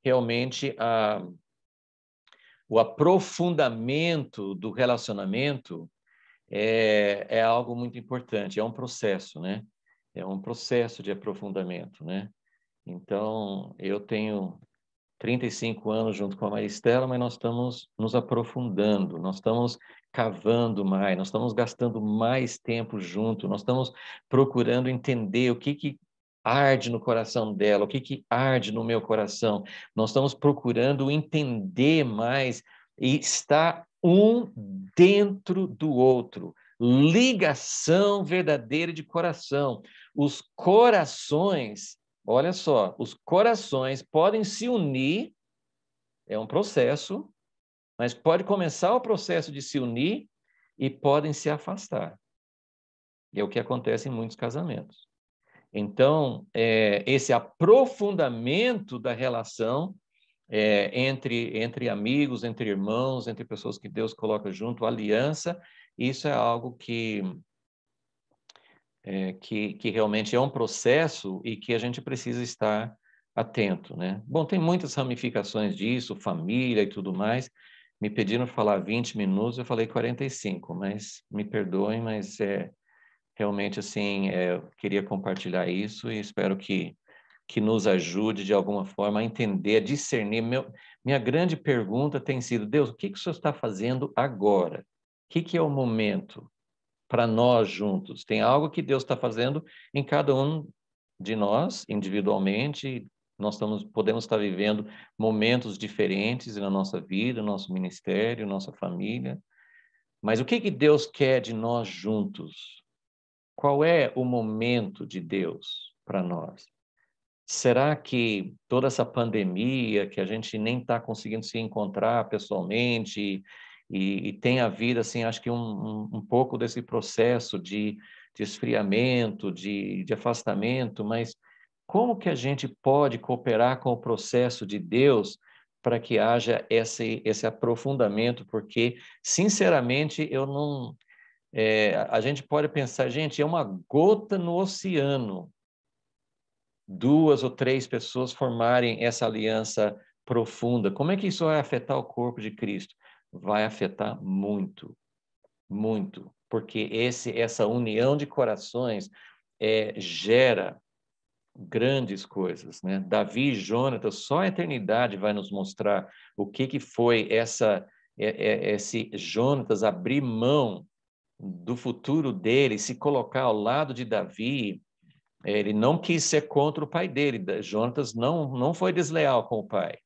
Speaker 2: realmente, o aprofundamento do relacionamento é algo muito importante, é um processo, né? É um processo de aprofundamento, né? Então, eu tenho 35 anos junto com a Maristela, mas nós estamos nos aprofundando, nós estamos cavando mais, nós estamos gastando mais tempo junto, nós estamos procurando entender o que arde no coração dela, o que arde no meu coração. Nós estamos procurando entender mais e estar um dentro do outro. Ligação verdadeira de coração. Os corações, olha só, os corações podem se unir, é um processo, mas pode começar o processo de se unir e podem se afastar. É o que acontece em muitos casamentos. Então, esse aprofundamento da relação entre amigos, entre irmãos, entre pessoas que Deus coloca junto, aliança, isso é algo que realmente é um processo e que a gente precisa estar atento, né? Bom, tem muitas ramificações disso, família e tudo mais. Me pediram para falar 20 minutos, eu falei 45, mas me perdoem, mas realmente, assim, eu queria compartilhar isso e espero que nos ajude de alguma forma a entender, a discernir. Minha grande pergunta tem sido, Deus, o que o Senhor está fazendo agora? O que é o momento para nós juntos? Tem algo que Deus está fazendo em cada um de nós, individualmente. Nós podemos estar vivendo momentos diferentes na nossa vida, no nosso ministério, nossa família. Mas o que Deus quer de nós juntos? Qual é o momento de Deus para nós? Será que toda essa pandemia, que a gente nem está conseguindo se encontrar pessoalmente, e tem havido, assim, acho que um pouco desse processo de esfriamento, de afastamento, mas como que a gente pode cooperar com o processo de Deus para que haja esse aprofundamento? Porque, sinceramente, eu não... a gente pode pensar, gente, é uma gota no oceano, 2 ou 3 pessoas formarem essa aliança profunda. Como é que isso vai afetar o corpo de Cristo? Vai afetar muito, muito, porque essa união de corações gera grandes coisas, né? Davi e Jonatas, só a eternidade vai nos mostrar o que foi esse Jonatas abrir mão do futuro dele, se colocar ao lado de Davi. Ele não quis ser contra o pai dele. Jonatas não foi desleal com o pai,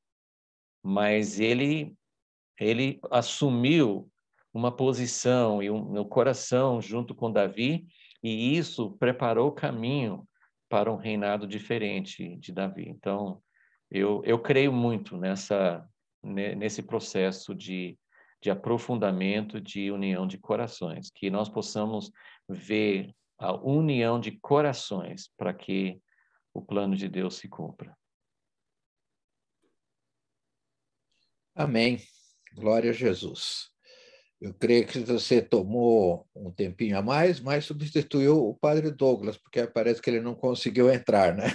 Speaker 2: mas ele assumiu uma posição e no coração junto com Davi, e isso preparou o caminho para um reinado diferente de Davi. Então, eu creio muito nesse processo de aprofundamento, de união de corações, que nós possamos ver a união de corações para que o plano de Deus se cumpra.
Speaker 1: Amém. Glória a Jesus. Eu creio que você tomou um tempinho a mais, mas substituiu o padre Douglas, porque parece que ele não conseguiu entrar, né?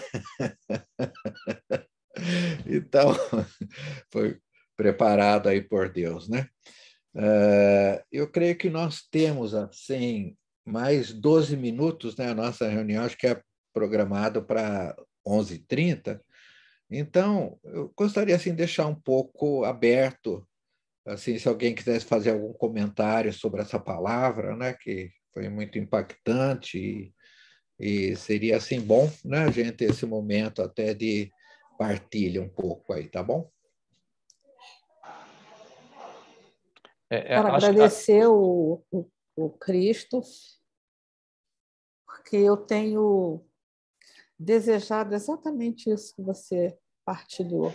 Speaker 1: Então, foi preparado aí por Deus, né? Eu creio que nós temos, assim, mais 12 minutos, né? A nossa reunião acho que é programada para 11h30. Então, eu gostaria, assim, de deixar um pouco aberto, assim, se alguém quisesse fazer algum comentário sobre essa palavra, né? Que foi muito impactante e seria, assim, bom, né? A gente ter esse momento até de partilha um pouco aí, tá bom?
Speaker 3: Para agradecer o Cristo, porque eu tenho desejado exatamente isso que você partilhou.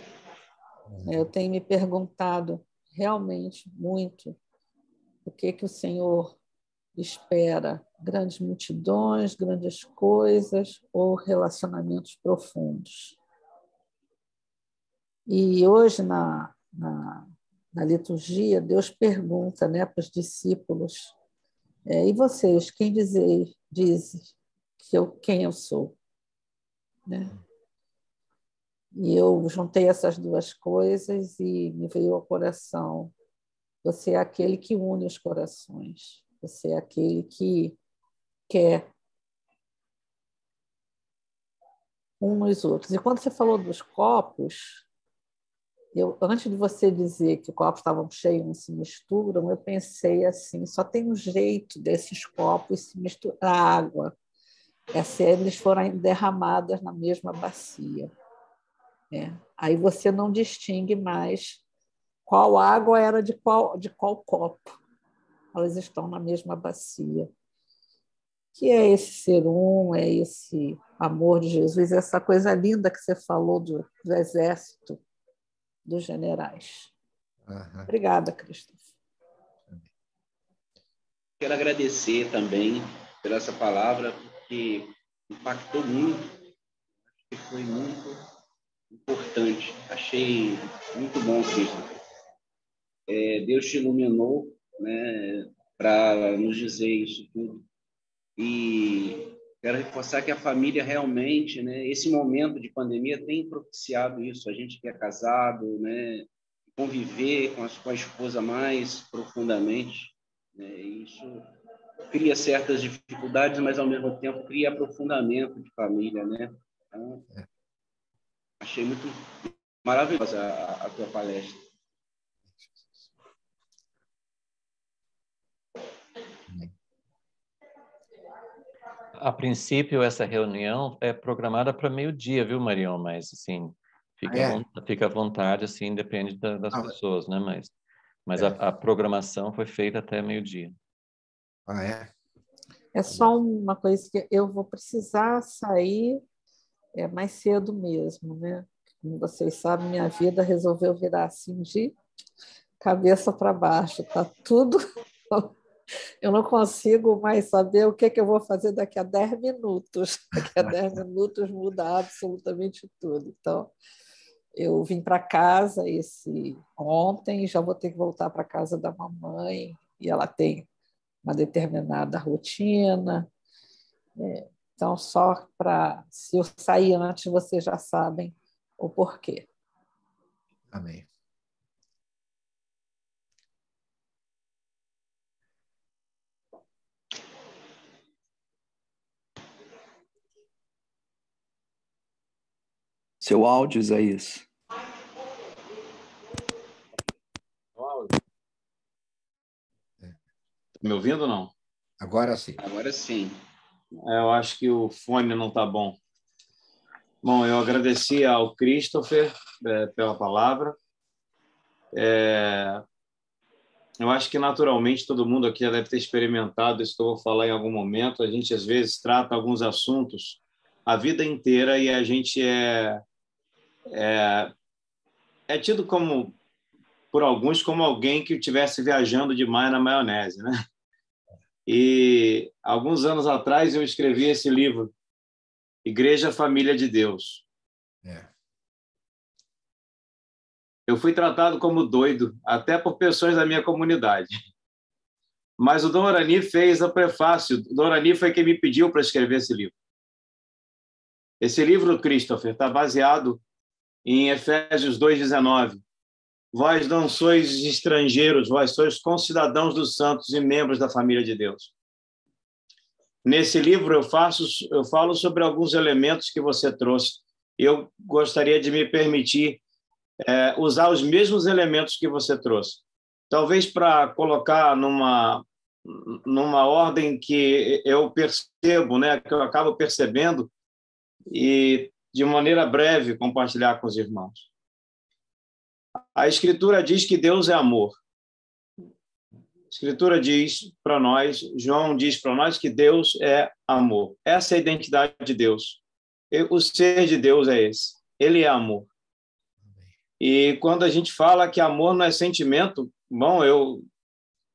Speaker 3: Eu tenho me perguntado realmente muito o que o Senhor espera, grandes multidões, grandes coisas ou relacionamentos profundos. E hoje, na liturgia, Deus pergunta, né, para os discípulos, e vocês, quem diz quem eu sou? Né? E eu juntei essas duas coisas e me veio ao coração Você é aquele que une os corações. Você é aquele que quer uns nos outros. E quando você falou dos copos, antes de você dizer que os copos estavam cheios e não se misturam, eu pensei assim, só tem um jeito desses copos se misturar a água. É se eles forem derramadas na mesma bacia. Aí você não distingue mais qual água era de qual copo. Elas estão na mesma bacia. Que é esse ser um, é esse amor de Jesus, essa coisa linda que você falou do exército dos generais.
Speaker 1: Aham.
Speaker 3: Obrigada, Christopher.
Speaker 4: Quero agradecer também por essa palavra, porque impactou muito, e foi muito importante. Achei muito bom, Christopher. Deus te iluminou, né, para nos dizer isso tudo. E quero reforçar que a família realmente, né, esse momento de pandemia tem propiciado isso. A gente que é casado, né, conviver com a esposa mais profundamente, né, isso cria certas dificuldades, mas ao mesmo tempo cria aprofundamento de família, né? Então, achei muito maravilhosa a tua palestra.
Speaker 2: A princípio, essa reunião é programada para meio-dia, viu, Marion? Mas, assim, fica à vontade, assim, depende das pessoas, né? Mas a programação foi feita até meio-dia.
Speaker 3: É só uma coisa que eu vou precisar sair mais cedo mesmo, né? Como vocês sabem, minha vida resolveu virar assim de cabeça para baixo. Tá tudo... Eu não consigo mais saber o que eu vou fazer daqui a 10 minutos. Daqui a 10 minutos muda absolutamente tudo. Então, eu vim para casa ontem, já vou ter que voltar para a casa da mamãe, e ela tem uma determinada rotina. Então, só para... Se eu sair antes, vocês já sabem o porquê.
Speaker 1: Amém.
Speaker 5: Seu áudio, Isaías.
Speaker 6: Me ouvindo ou não?
Speaker 1: Agora sim.
Speaker 4: Agora sim.
Speaker 6: Eu acho que o fone não está bom. Bom, eu agradeci ao Christopher pela palavra. Eu acho que, naturalmente, todo mundo aqui já deve ter experimentado isso que eu vou falar em algum momento. A gente, às vezes, trata alguns assuntos a vida inteira e a gente é tido por alguns como alguém que estivesse viajando demais na maionese, né? E alguns anos atrás eu escrevi esse livro, Igreja Família de Deus. Eu fui tratado como doido, até por pessoas da minha comunidade. Mas o Dom Arani fez o prefácio. O Dom Arani foi quem me pediu para escrever esse livro. Esse livro, Christopher, está baseado em Efésios 2,19. Vós não sois estrangeiros, vós sois concidadãos dos santos e membros da família de Deus. Nesse livro eu falo sobre alguns elementos que você trouxe. Eu gostaria de me permitir usar os mesmos elementos que você trouxe. Talvez para colocar numa ordem que eu percebo, né, que eu acabo percebendo, e de maneira breve compartilhar com os irmãos. A Escritura diz que Deus é amor. A Escritura diz para nós, João diz para nós que Deus é amor. Essa é a identidade de Deus. O ser de Deus é esse. Ele é amor. E quando a gente fala que amor não é sentimento, bom, eu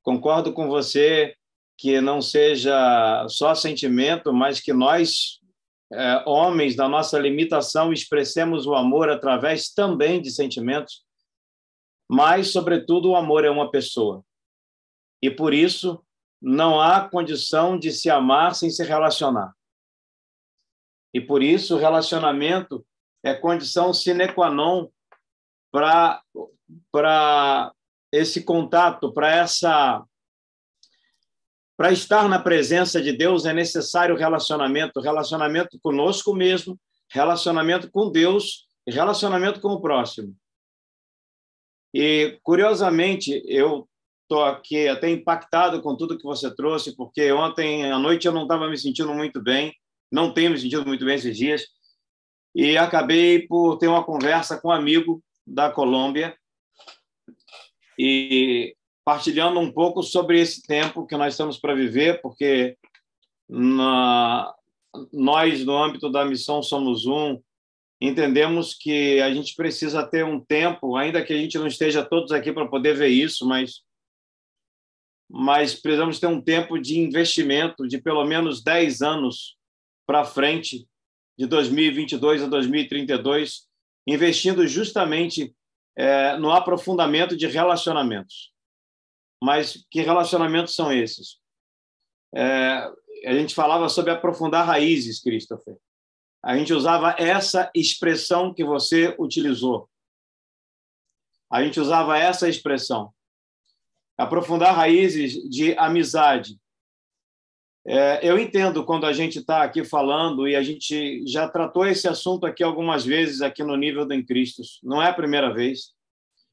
Speaker 6: concordo com você que não seja só sentimento, mas que nós, homens, da nossa limitação, expressemos o amor através também de sentimentos, mas, sobretudo, o amor é uma pessoa. E, por isso, não há condição de se amar sem se relacionar. E, por isso, o relacionamento é condição sine qua non para esse contato, para estar na presença de Deus, é necessário relacionamento conosco mesmo, relacionamento com Deus e relacionamento com o próximo. E, curiosamente, eu estou aqui até impactado com tudo que você trouxe, porque ontem à noite eu não estava me sentindo muito bem, não tenho me sentido muito bem esses dias, e acabei por ter uma conversa com um amigo da Colômbia e partilhando um pouco sobre esse tempo que nós estamos para viver, porque nós, no âmbito da missão Somos Um, entendemos que a gente precisa ter um tempo, ainda que a gente não esteja todos aqui para poder ver isso, mas precisamos ter um tempo de investimento de pelo menos 10 anos para frente, de 2022 a 2032, investindo justamente no aprofundamento de relacionamentos. Mas que relacionamentos são esses? A gente falava sobre aprofundar raízes, Christopher. A gente usava essa expressão que você utilizou. A gente usava essa expressão. Aprofundar raízes de amizade. Eu entendo quando a gente está aqui falando, e a gente já tratou esse assunto aqui algumas vezes, aqui no nível do Em Cristo. Não é a primeira vez.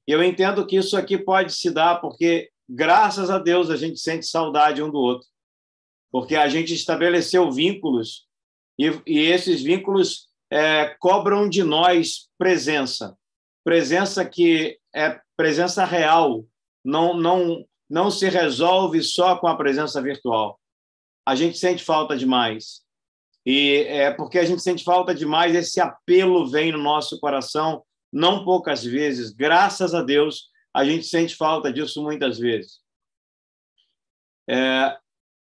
Speaker 6: E eu entendo que isso aqui pode se dar porque, graças a Deus, a gente sente saudade um do outro. Porque a gente estabeleceu vínculos e esses vínculos cobram de nós presença. Presença que é presença real. Não se resolve só com a presença virtual. A gente sente falta demais. E porque a gente sente falta demais, esse apelo vem no nosso coração, não poucas vezes. Graças a Deus, a gente sente falta disso muitas vezes.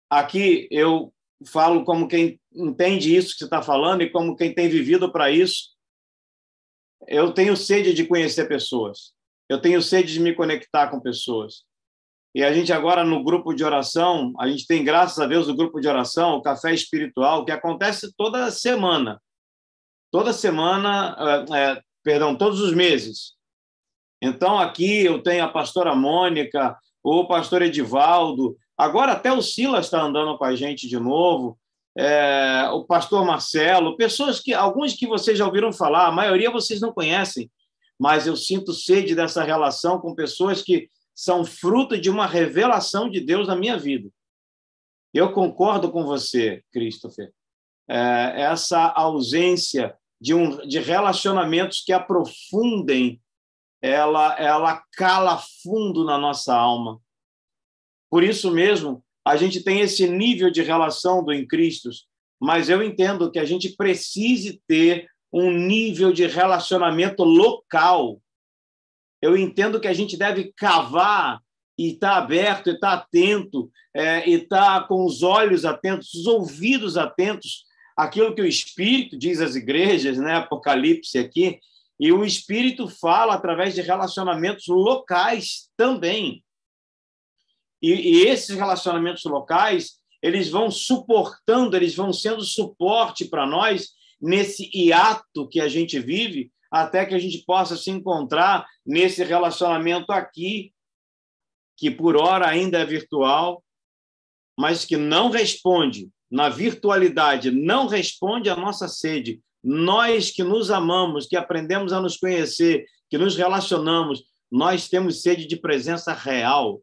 Speaker 6: Aqui eu falo como quem entende isso que você está falando e como quem tem vivido para isso. Eu tenho sede de conhecer pessoas. Eu tenho sede de me conectar com pessoas. E a gente agora, no grupo de oração, a gente tem, graças a Deus, o grupo de oração, o Café Espiritual, que acontece toda semana. Toda semana, todos os meses. Então, aqui eu tenho a pastora Mônica, o pastor Edivaldo, agora até o Silas está andando com a gente de novo, o pastor Marcelo, alguns que vocês já ouviram falar, a maioria vocês não conhecem, mas eu sinto sede dessa relação com pessoas que são fruto de uma revelação de Deus na minha vida. Eu concordo com você, Christopher. Essa ausência de relacionamentos que aprofundem, ela cala fundo na nossa alma. Por isso mesmo, a gente tem esse nível de relação do Em Cristo, mas eu entendo que a gente precise ter um nível de relacionamento local. Eu entendo que a gente deve cavar e estar aberto, e estar atento, e estar com os olhos atentos, os ouvidos atentos àquilo que o Espírito diz às igrejas, né? Apocalipse aqui, e o Espírito fala através de relacionamentos locais também. E esses relacionamentos locais, eles vão suportando, eles vão sendo suporte para nós nesse hiato que a gente vive, até que a gente possa se encontrar nesse relacionamento aqui, que por hora ainda é virtual, mas que não responde, na virtualidade, não responde à nossa sede. Nós que nos amamos, que aprendemos a nos conhecer, que nos relacionamos, nós temos sede de presença real.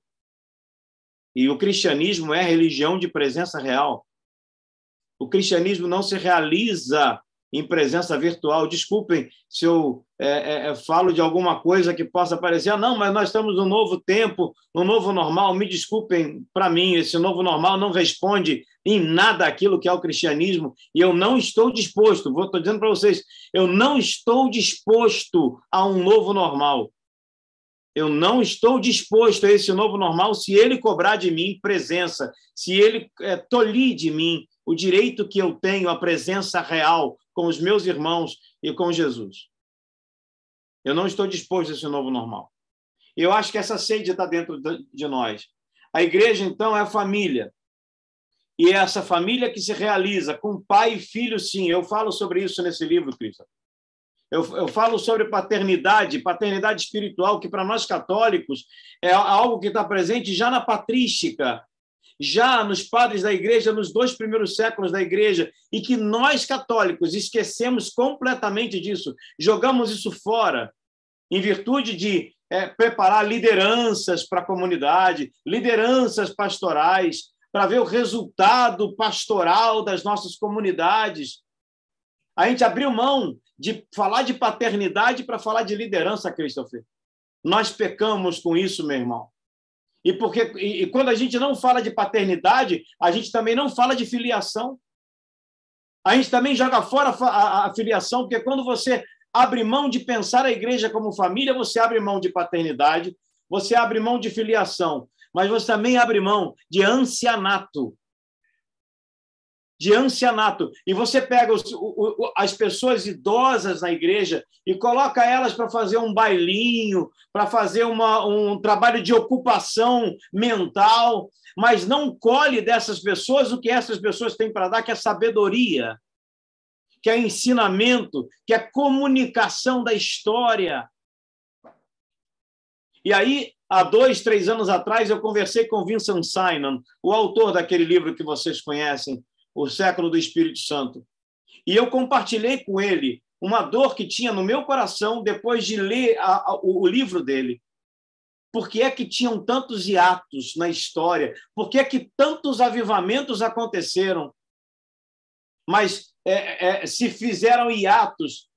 Speaker 6: E o cristianismo é religião de presença real. O cristianismo não se realiza em presença virtual. Desculpem se eu falo de alguma coisa que possa parecer, não, mas nós estamos num novo tempo, num novo normal. Me desculpem, para mim, esse novo normal não responde em nada aquilo que é o cristianismo, e eu não estou disposto, estou dizendo para vocês, eu não estou disposto a um novo normal. Eu não estou disposto a esse novo normal se ele cobrar de mim presença, se ele tolir de mim o direito que eu tenho à presença real com os meus irmãos e com Jesus. Eu não estou disposto a esse novo normal. Eu acho que essa sede está dentro de nós. A igreja, então, é a família. E é essa família que se realiza com pai e filho, sim. Eu falo sobre isso nesse livro, Cristo. Eu falo sobre paternidade espiritual, que para nós católicos é algo que está presente já na patrística, já nos padres da igreja, nos 2 primeiros séculos da igreja, e que nós católicos esquecemos completamente disso, jogamos isso fora, em virtude de preparar lideranças para a comunidade, lideranças pastorais, para ver o resultado pastoral das nossas comunidades. A gente abriu mão de falar de paternidade para falar de liderança, Christopher. Nós pecamos com isso, meu irmão. E quando a gente não fala de paternidade, a gente também não fala de filiação. A gente também joga fora a filiação, porque quando você abre mão de pensar a igreja como família, você abre mão de paternidade, você abre mão de filiação, mas você também abre mão de ancianato. E você pega as pessoas idosas na igreja e coloca elas para fazer um bailinho, para fazer um trabalho de ocupação mental, mas não colhe dessas pessoas o que essas pessoas têm para dar, que é sabedoria, que é ensinamento, que é comunicação da história. E aí, há 2, 3 anos atrás, eu conversei com Vincent Simon, o autor daquele livro que vocês conhecem, O Século do Espírito Santo. E eu compartilhei com ele uma dor que tinha no meu coração depois de ler o livro dele. Por que é que tinham tantos hiatos na história? Por que é que tantos avivamentos aconteceram? Mas se fizeram hiatos.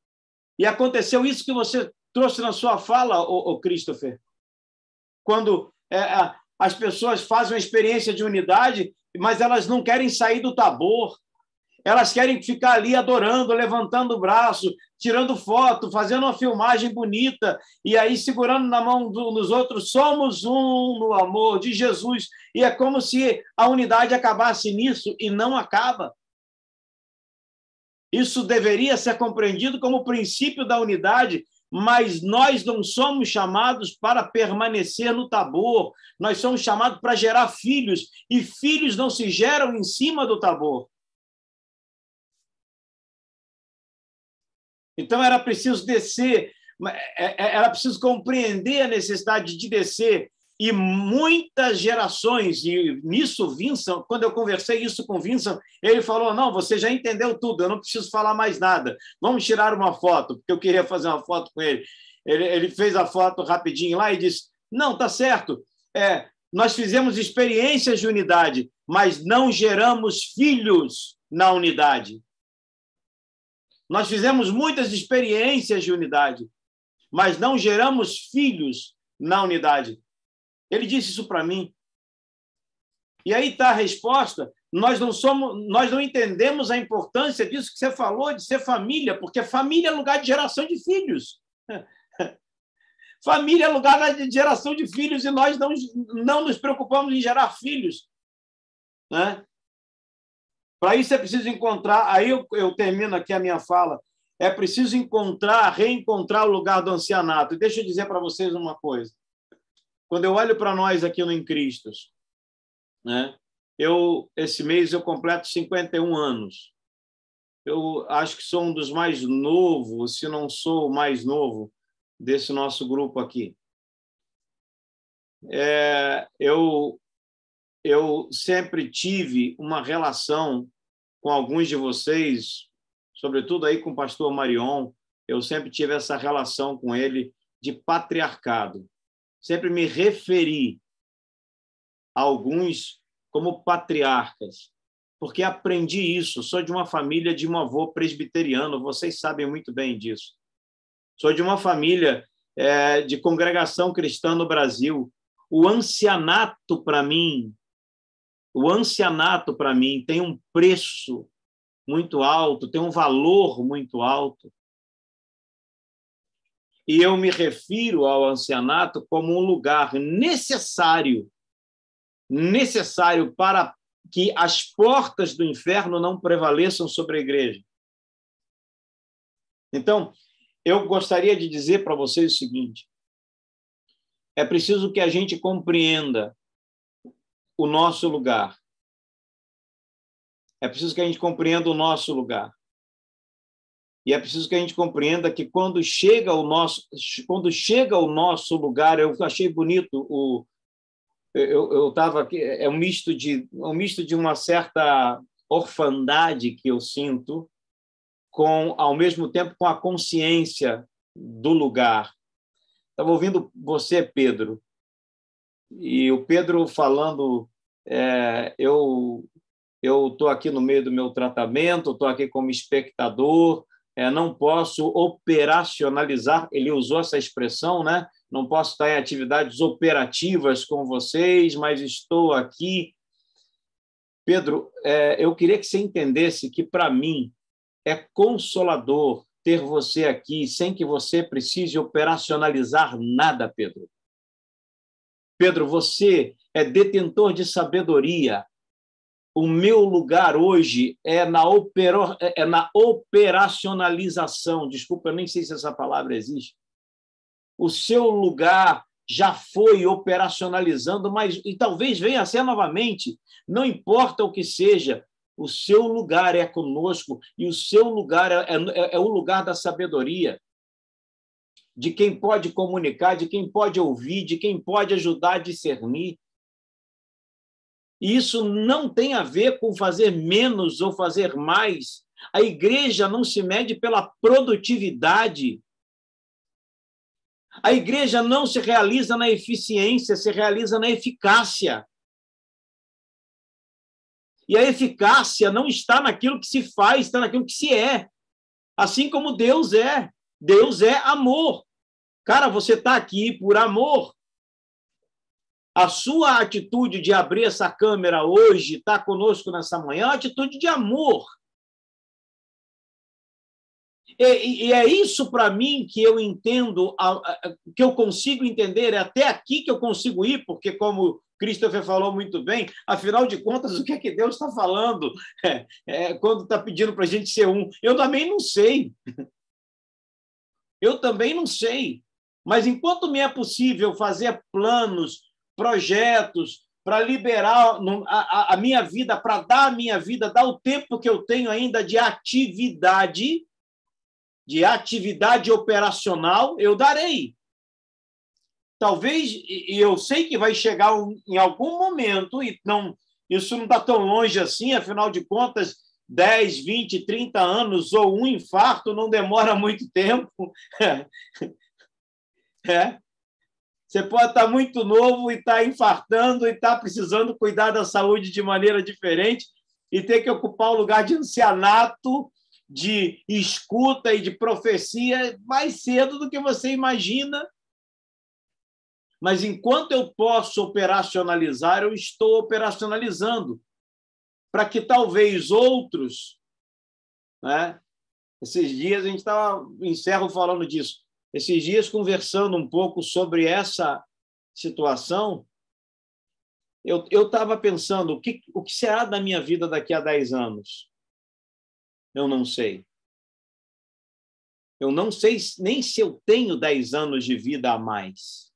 Speaker 6: E aconteceu isso que você trouxe na sua fala, Christopher. Quando as pessoas fazem uma experiência de unidade, mas elas não querem sair do Tabor. Elas querem ficar ali adorando, levantando o braço, tirando foto, fazendo uma filmagem bonita, e aí segurando na mão dos outros, somos um no amor de Jesus. E é como se a unidade acabasse nisso, e não acaba. Isso deveria ser compreendido como o princípio da unidade, mas nós não somos chamados para permanecer no Tabor, nós somos chamados para gerar filhos, e filhos não se geram em cima do Tabor. Então era preciso descer, era preciso compreender a necessidade de descer, e muitas gerações, e nisso Vincent, quando eu conversei isso com Vincent, ele falou, não, você já entendeu tudo, eu não preciso falar mais nada, vamos tirar uma foto, porque eu queria fazer uma foto com ele. Ele fez a foto rapidinho lá e disse, não, tá certo, nós fizemos experiências de unidade, mas não geramos filhos na unidade. Nós fizemos muitas experiências de unidade, mas não geramos filhos na unidade. Ele disse isso para mim. E aí está a resposta. Nós não entendemos a importância disso que você falou, de ser família, porque família é lugar de geração de filhos. Família é lugar de geração de filhos e nós não nos preocupamos em gerar filhos. Né? Para isso é preciso encontrar, aí eu termino aqui a minha fala, é preciso reencontrar o lugar do ancianato. E deixa eu dizer para vocês uma coisa. Quando eu olho para nós aqui no Em Cristo, né, esse mês eu completo 51 anos. Eu acho que sou um dos mais novos, se não sou o mais novo, desse nosso grupo aqui. Eu sempre tive uma relação com alguns de vocês, sobretudo aí com o pastor Marion, eu sempre tive essa relação com ele de patriarcado. Sempre me referi a alguns como patriarcas, porque aprendi isso. Sou de uma família de um avô presbiteriano, vocês sabem muito bem disso. Sou de uma família de congregação cristã no Brasil. O ancianato, para mim, tem um preço muito alto, tem um valor muito alto. E eu me refiro ao ancianato como um lugar necessário para que as portas do inferno não prevaleçam sobre a igreja. Então, eu gostaria de dizer para vocês o seguinte: é preciso que a gente compreenda o nosso lugar. É preciso que a gente compreenda o nosso lugar. E é preciso que a gente compreenda que quando chega o nosso lugar, eu achei bonito eu estava aqui, é um misto de uma certa orfandade que eu sinto ao mesmo tempo com a consciência do lugar. Estava ouvindo você, Pedro, e o Pedro falando, eu estou aqui no meio do meu tratamento, estou aqui como espectador, não posso operacionalizar, ele usou essa expressão, né? Não posso estar em atividades operativas com vocês, mas estou aqui. Pedro, eu queria que você entendesse que, para mim, é consolador ter você aqui sem que você precise operacionalizar nada, Pedro. Pedro, você é detentor de sabedoria. O meu lugar hoje é na operacionalização. Desculpa, eu nem sei se essa palavra existe. O seu lugar já foi operacionalizando, e talvez venha a ser novamente. Não importa o que seja, o seu lugar é conosco e o seu lugar é o lugar da sabedoria, de quem pode comunicar, de quem pode ouvir, de quem pode ajudar a discernir. E isso não tem a ver com fazer menos ou fazer mais. A igreja não se mede pela produtividade. A igreja não se realiza na eficiência, se realiza na eficácia. E a eficácia não está naquilo que se faz, está naquilo que se é. Assim como Deus é. Deus é amor. Cara, você está aqui por amor. A sua atitude de abrir essa câmera hoje, estar conosco nessa manhã, é uma atitude de amor. E é isso, para mim, que eu entendo, que eu consigo entender, é até aqui que eu consigo ir, porque, como Christopher falou muito bem, afinal de contas, o que é que Deus está falando quando está pedindo para a gente ser um? Eu também não sei. Eu também não sei. Mas enquanto me é possível fazer planos, projetos, para liberar a minha vida, para dar a minha vida, dar o tempo que eu tenho ainda de atividade operacional, eu darei. Talvez, e eu sei que vai chegar em algum momento, e isso não está tão longe assim, afinal de contas, 10, 20, 30 anos ou um infarto não demora muito tempo. Você pode estar muito novo e estar infartando e estar precisando cuidar da saúde de maneira diferente e ter que ocupar o lugar de ancianato, de escuta e de profecia mais cedo do que você imagina. Mas enquanto eu posso operacionalizar, eu estou operacionalizando para que talvez outros, né? Esses dias a gente encerro falando disso. Esses dias, conversando um pouco sobre essa situação, eu estava pensando, o que será da minha vida daqui a 10 anos? Eu não sei. Eu não sei nem se eu tenho 10 anos de vida a mais.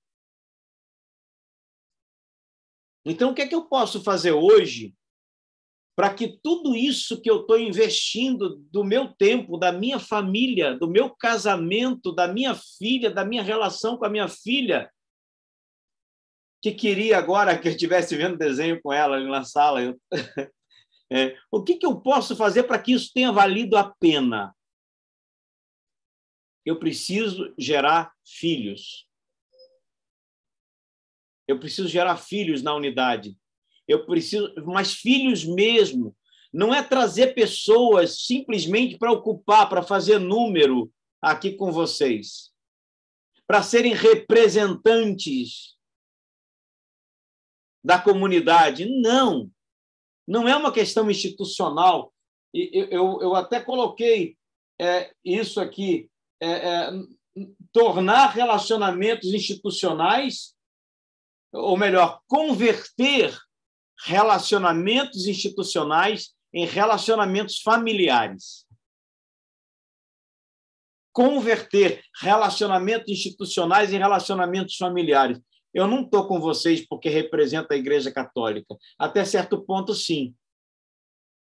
Speaker 6: Então, o que é que eu posso fazer hoje para que tudo isso que eu estou investindo do meu tempo, da minha família, do meu casamento, da minha filha, da minha relação com a minha filha, que queria agora que eu estivesse vendo desenho com ela ali na sala, o que eu posso fazer para que isso tenha valido a pena? Eu preciso gerar filhos. Eu preciso gerar filhos na unidade. Eu preciso, mas filhos mesmo. Não é trazer pessoas simplesmente para ocupar, para fazer número aqui com vocês, para serem representantes da comunidade. Não. Não é uma questão institucional. Eu até coloquei isso aqui, tornar relacionamentos institucionais, ou melhor, converter relacionamentos institucionais em relacionamentos familiares. Converter relacionamentos institucionais em relacionamentos familiares. Eu não estou com vocês porque representa a Igreja Católica. Até certo ponto, sim.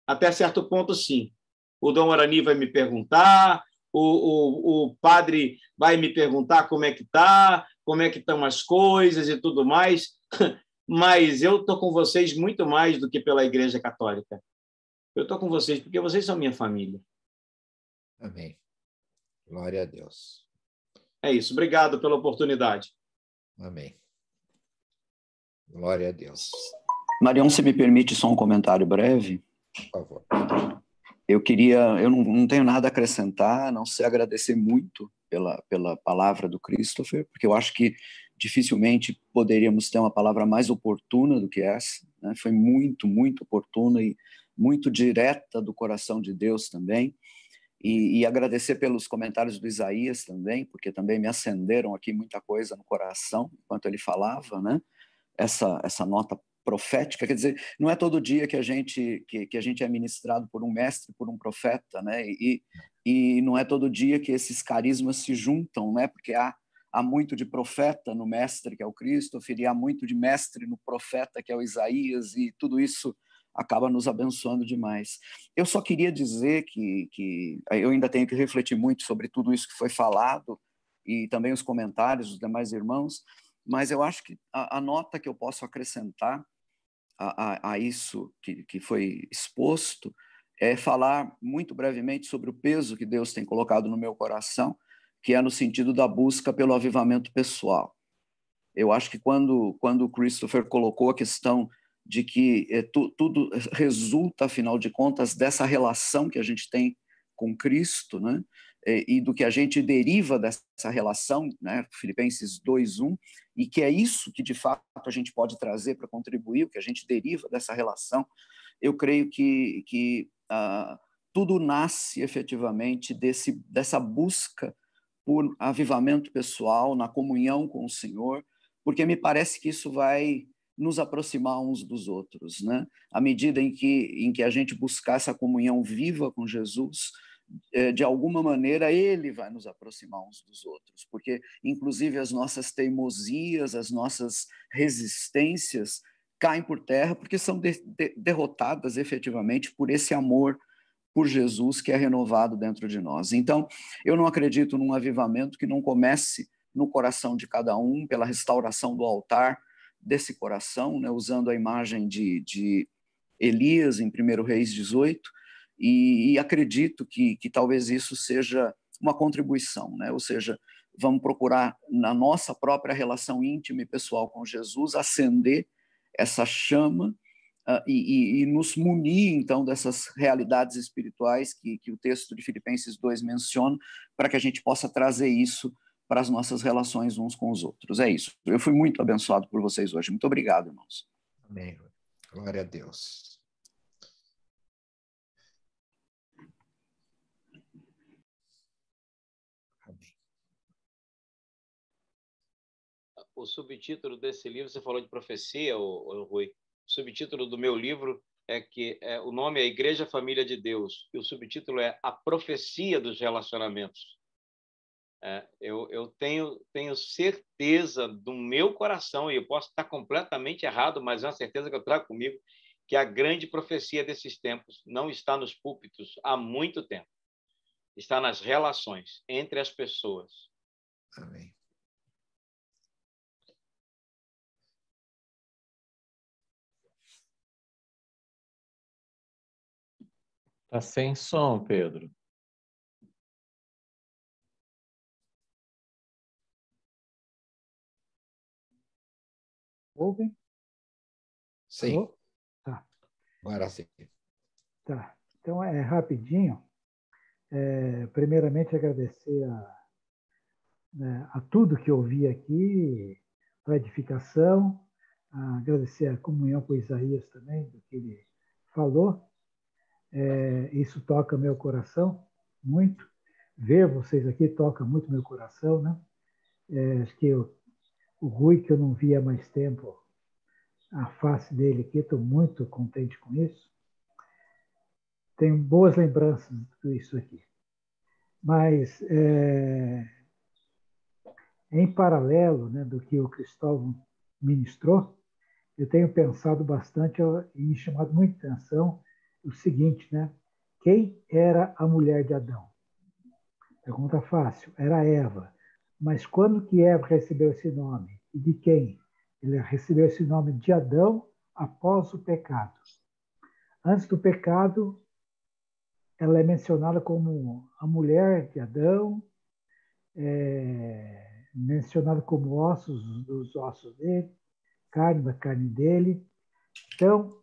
Speaker 6: Até certo ponto, sim. O Dom Arani vai me perguntar, o padre vai me perguntar como é que está, como é que estão as coisas e tudo mais, mas eu estou com vocês muito mais do que pela Igreja Católica. Eu estou com vocês porque vocês são minha família.
Speaker 1: Amém. Glória a Deus.
Speaker 6: É isso. Obrigado pela oportunidade.
Speaker 1: Amém. Glória a Deus.
Speaker 5: Marião, se me permite só um comentário breve?
Speaker 1: Por favor.
Speaker 5: Eu não tenho nada a acrescentar, a não sei agradecer muito pela palavra do Christopher, porque eu acho que dificilmente poderíamos ter uma palavra mais oportuna do que essa, né? Foi muito, muito oportuna e muito direta do coração de Deus também. E agradecer pelos comentários do Isaías também, porque também me acenderam aqui muita coisa no coração enquanto ele falava, né? Essa nota profética, quer dizer, não é todo dia que a gente é ministrado por um mestre, por um profeta, né? E não é todo dia que esses carismas se juntam, né? Porque há muito de profeta no mestre, que é o Christopher, e há muito de mestre no profeta, que é o Isaías, e tudo isso acaba nos abençoando demais. Eu só queria dizer que eu ainda tenho que refletir muito sobre tudo isso que foi falado e também os comentários dos demais irmãos, mas eu acho que a nota que eu posso acrescentar a isso que foi exposto é falar muito brevemente sobre o peso que Deus tem colocado no meu coração, que é no sentido da busca pelo avivamento pessoal. Eu acho que quando o Christopher colocou a questão de que tudo resulta, afinal de contas, dessa relação que a gente tem com Cristo, né? E do que a gente deriva dessa relação, né? Filipenses 2:1, e que é isso que, de fato, a gente pode trazer para contribuir, o que a gente deriva dessa relação. Eu creio que tudo nasce, efetivamente, dessa busca por avivamento pessoal, na comunhão com o Senhor, porque me parece que isso vai nos aproximar uns dos outros, né? À medida em que a gente buscar essa comunhão viva com Jesus, de alguma maneira ele vai nos aproximar uns dos outros, porque inclusive as nossas teimosias, as nossas resistências caem por terra porque são derrotadas efetivamente por esse amor por Jesus que é renovado dentro de nós. Então, eu não acredito num avivamento que não comece no coração de cada um, pela restauração do altar desse coração, né, usando a imagem de Elias em 1 Reis 18, e acredito que talvez isso seja uma contribuição, né? Ou seja, vamos procurar na nossa própria relação íntima e pessoal com Jesus acender essa chama e nos munir, então, dessas realidades espirituais que o texto de Filipenses 2 menciona, para que a gente possa trazer isso para as nossas relações uns com os outros. É isso. Eu fui muito abençoado por vocês hoje. Muito obrigado, irmãos.
Speaker 1: Amém. Glória a Deus. Amém.
Speaker 6: O subtítulo desse livro, você falou de profecia, Rui. O subtítulo do meu livro o nome é Igreja Família de Deus, e o subtítulo é A Profecia dos Relacionamentos. Eu tenho certeza do meu coração, e eu posso estar completamente errado, mas é uma certeza que eu trago comigo, que a grande profecia desses tempos não está nos púlpitos há muito tempo. Está nas relações entre as pessoas.
Speaker 1: Amém.
Speaker 2: Está sem som, Pedro.
Speaker 7: Ouvem?
Speaker 1: Sim.
Speaker 7: Alô? Tá.
Speaker 1: Agora sim.
Speaker 7: Tá. Então, rapidinho. Primeiramente, agradecer a tudo que eu vi aqui, a edificação, agradecer a comunhão com Isaías também, do que ele falou. Isso toca meu coração muito. Ver vocês aqui toca muito meu coração, né? Acho que o Rui, que eu não via há mais tempo, a face dele aqui, estou muito contente com isso. Tenho boas lembranças de tudo isso aqui. Mas, em paralelo, né, do que o Cristóvão ministrou, eu tenho pensado bastante e me chamado muita atenção o seguinte, né? Quem era a mulher de Adão? Pergunta fácil. Era Eva. Mas quando que Eva recebeu esse nome? E de quem? Ele recebeu esse nome de Adão após o pecado. Antes do pecado, ela é mencionada como a mulher de Adão, mencionada como ossos dos ossos dele, carne da carne dele. Então,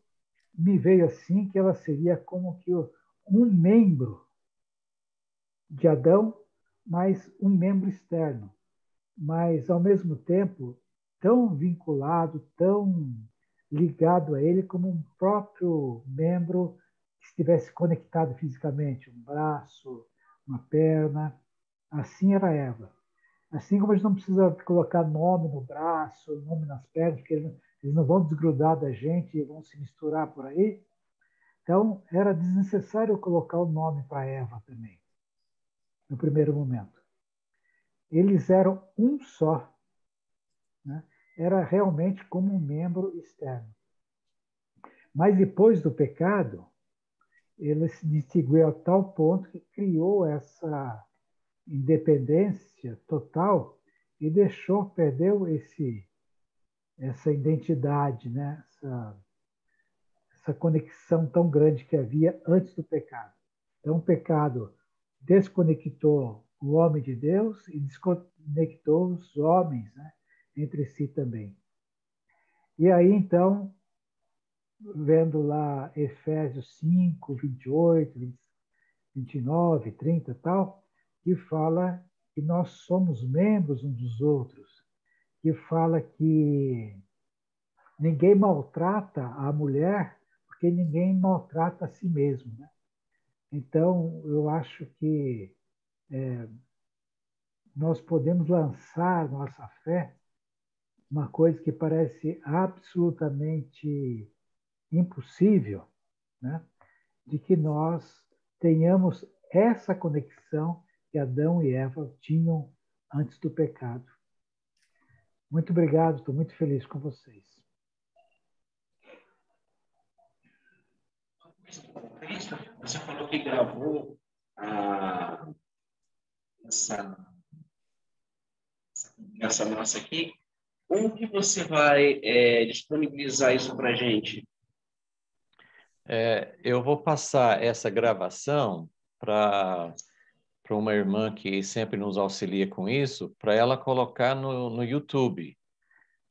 Speaker 7: me veio assim que ela seria como que um membro de Adão, mas um membro externo, mas ao mesmo tempo tão vinculado, tão ligado a ele como um próprio membro que estivesse conectado fisicamente, um braço, uma perna. Assim era Eva. Assim como a gente não precisa colocar nome no braço, nome nas pernas, porque eles não vão desgrudar da gente e vão se misturar por aí. Então, era desnecessário colocar o nome para Eva também, no primeiro momento. Eles eram um só. Né? Era realmente como um membro externo. Mas depois do pecado, ele se distinguiu a tal ponto que criou essa independência total e perdeu essa identidade, né? essa conexão tão grande que havia antes do pecado. Então, o pecado desconectou o homem de Deus e desconectou os homens, né, entre si também. E aí, então, vendo lá Efésios 5, 28, 29, 30 e tal, que fala que nós somos membros uns dos outros, que fala que ninguém maltrata a mulher porque ninguém maltrata a si mesmo. Né? Então, eu acho que nós podemos lançar nossa fé uma coisa que parece absolutamente impossível, né? De que nós tenhamos essa conexão que Adão e Eva tinham antes do pecado. Muito obrigado, estou muito feliz com vocês.
Speaker 4: Você falou que gravou essa nossa aqui. Como que você vai disponibilizar isso para a gente?
Speaker 2: Eu vou passar essa gravação para uma irmã que sempre nos auxilia com isso, para ela colocar no YouTube.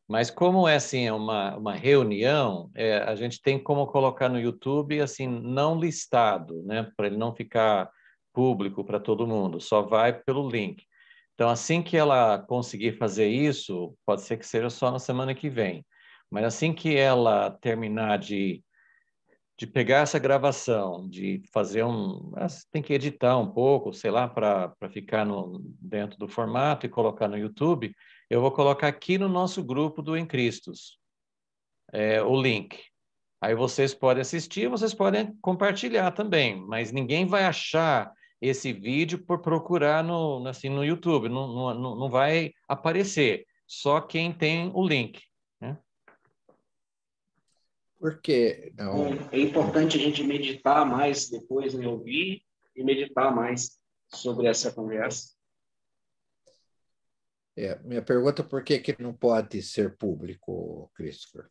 Speaker 2: Mas como é assim, é uma reunião, a gente tem como colocar no YouTube assim, não listado, né? Para ele não ficar público para todo mundo, só vai pelo link. Então, assim que ela conseguir fazer isso, pode ser que seja só na semana que vem. Mas assim que ela terminar de pegar essa gravação, de fazer tem que editar um pouco, sei lá, para ficar dentro do formato e colocar no YouTube, eu vou colocar aqui no nosso grupo do Em Cristos, o link. Aí vocês podem assistir, vocês podem compartilhar também, mas ninguém vai achar esse vídeo por procurar no YouTube, não vai aparecer, só quem tem o link. Né?
Speaker 1: Porque não,
Speaker 4: é importante a gente meditar mais depois, né, ouvir e meditar mais sobre essa conversa.
Speaker 1: minha pergunta é por que não pode ser público, Christopher?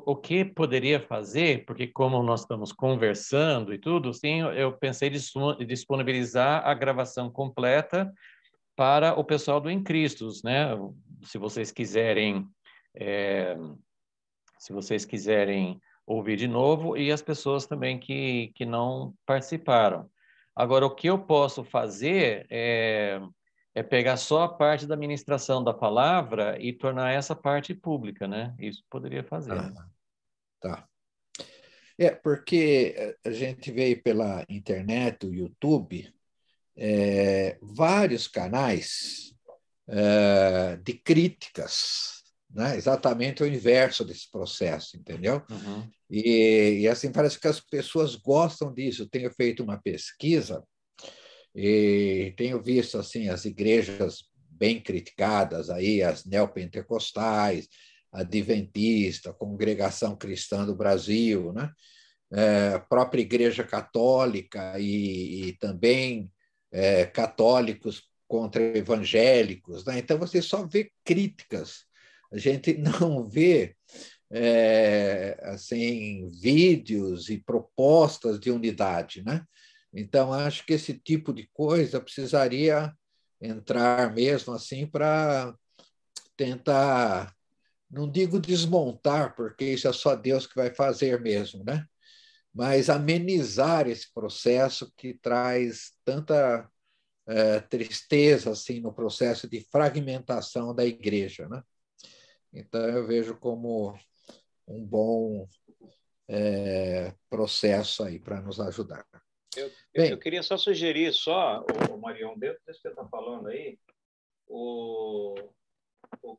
Speaker 2: O que poderia fazer, porque como nós estamos conversando e tudo, sim, eu pensei de disponibilizar a gravação completa para o pessoal do Em Cristos, né? Se vocês quiserem, ouvir de novo, e as pessoas também que não participaram. Agora, o que eu posso fazer é pegar só a parte da ministração da palavra e tornar essa parte pública, né? Isso poderia fazer. Né?
Speaker 1: Tá. Porque a gente veio pela internet, o YouTube, vários canais de críticas, né? Exatamente o inverso desse processo, entendeu?
Speaker 2: Uhum.
Speaker 1: E assim, parece que as pessoas gostam disso. Eu tenho feito uma pesquisa e tenho visto assim as igrejas bem criticadas, aí, as neopentecostais, a Adventista, a Congregação Cristã do Brasil, né? A própria Igreja Católica e também católicos contra evangélicos, né? Então você só vê críticas, a gente não vê assim vídeos e propostas de unidade, né? Então acho que esse tipo de coisa precisaria entrar mesmo assim para tentar, não digo desmontar, porque isso é só Deus que vai fazer mesmo, né? Mas amenizar esse processo que traz tanta tristeza assim no processo de fragmentação da igreja, né? Então eu vejo como um bom processo aí para nos ajudar.
Speaker 6: Eu queria só sugerir Marião, dentro disso que você está falando aí, o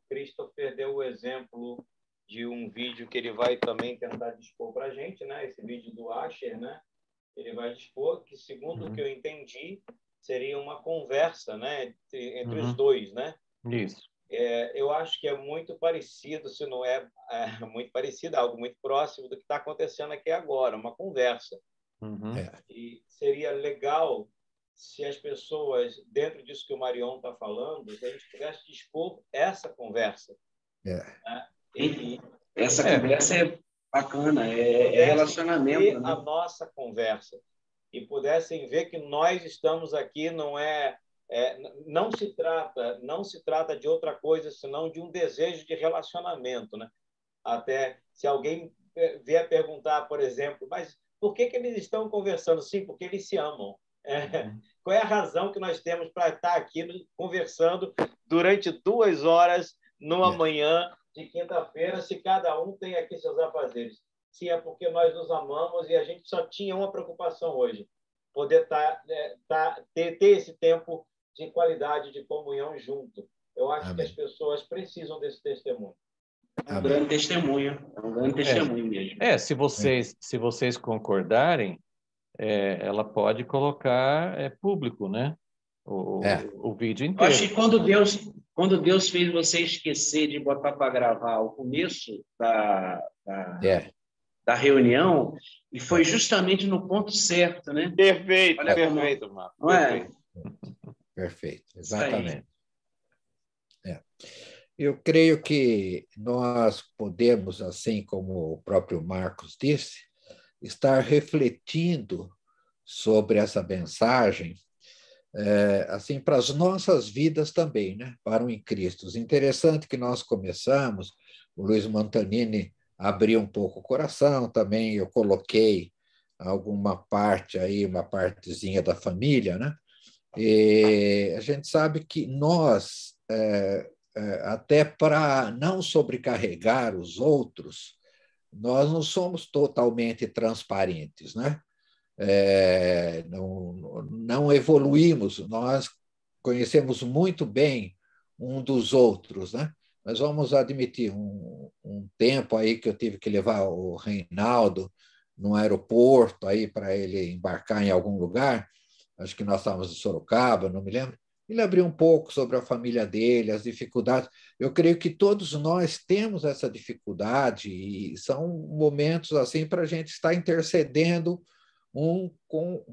Speaker 6: Christopher deu o exemplo de um vídeo que ele vai também tentar dispor para a gente, né? Esse vídeo do Asher, né? Ele vai dispor que, segundo o que eu entendi, seria uma conversa, né? Entre os dois, né?
Speaker 2: Isso.
Speaker 6: Eu acho que é muito parecido, se não muito parecido, algo muito próximo do que está acontecendo aqui agora, uma conversa. E seria legal se as pessoas, dentro disso que o Marion está falando, se a gente pudesse dispor essa conversa. Né?
Speaker 4: Essa conversa é bacana, é relacionamento. Né?
Speaker 6: A nossa conversa. E pudessem ver que nós estamos aqui, não se trata de outra coisa, senão de um desejo de relacionamento. Né? Até se alguém vier perguntar, por exemplo, mas por que eles estão conversando? Sim, porque eles se amam. Qual é a razão que nós temos para estar aqui conversando durante 2 horas numa manhã de quinta-feira, se cada um tem aqui seus afazeres? Sim, é porque nós nos amamos e a gente só tinha uma preocupação hoje, poder ter esse tempo de qualidade, de comunhão junto. Eu acho que as pessoas precisam desse testemunho.
Speaker 4: É um grande testemunho mesmo.
Speaker 2: Se vocês concordarem, ela pode colocar público, né? O vídeo inteiro.
Speaker 4: Eu acho que quando Deus fez você esquecer de botar para gravar o começo da reunião, e foi justamente no ponto certo, né?
Speaker 6: Perfeito, perfeito, Marco.
Speaker 4: Não é?
Speaker 1: Perfeito, exatamente. Eu creio que nós podemos, assim como o próprio Marcos disse, estar refletindo sobre essa mensagem, assim, para as nossas vidas também, né? Para o Em Cristo. Interessante que nós começamos, o Luiz Montanini abriu um pouco o coração também, eu coloquei alguma parte aí, uma partezinha da família, né? E a gente sabe que nós, até para não sobrecarregar os outros, nós não somos totalmente transparentes, né? Não evoluímos, nós conhecemos muito bem um dos outros, né? Mas vamos admitir, um tempo aí que eu tive que levar o Reinaldo no aeroporto aí para ele embarcar em algum lugar, acho que nós estávamos em Sorocaba, não me lembro, ele abriu um pouco sobre a família dele, as dificuldades. Eu creio que todos nós temos essa dificuldade e são momentos assim para a gente estar intercedendo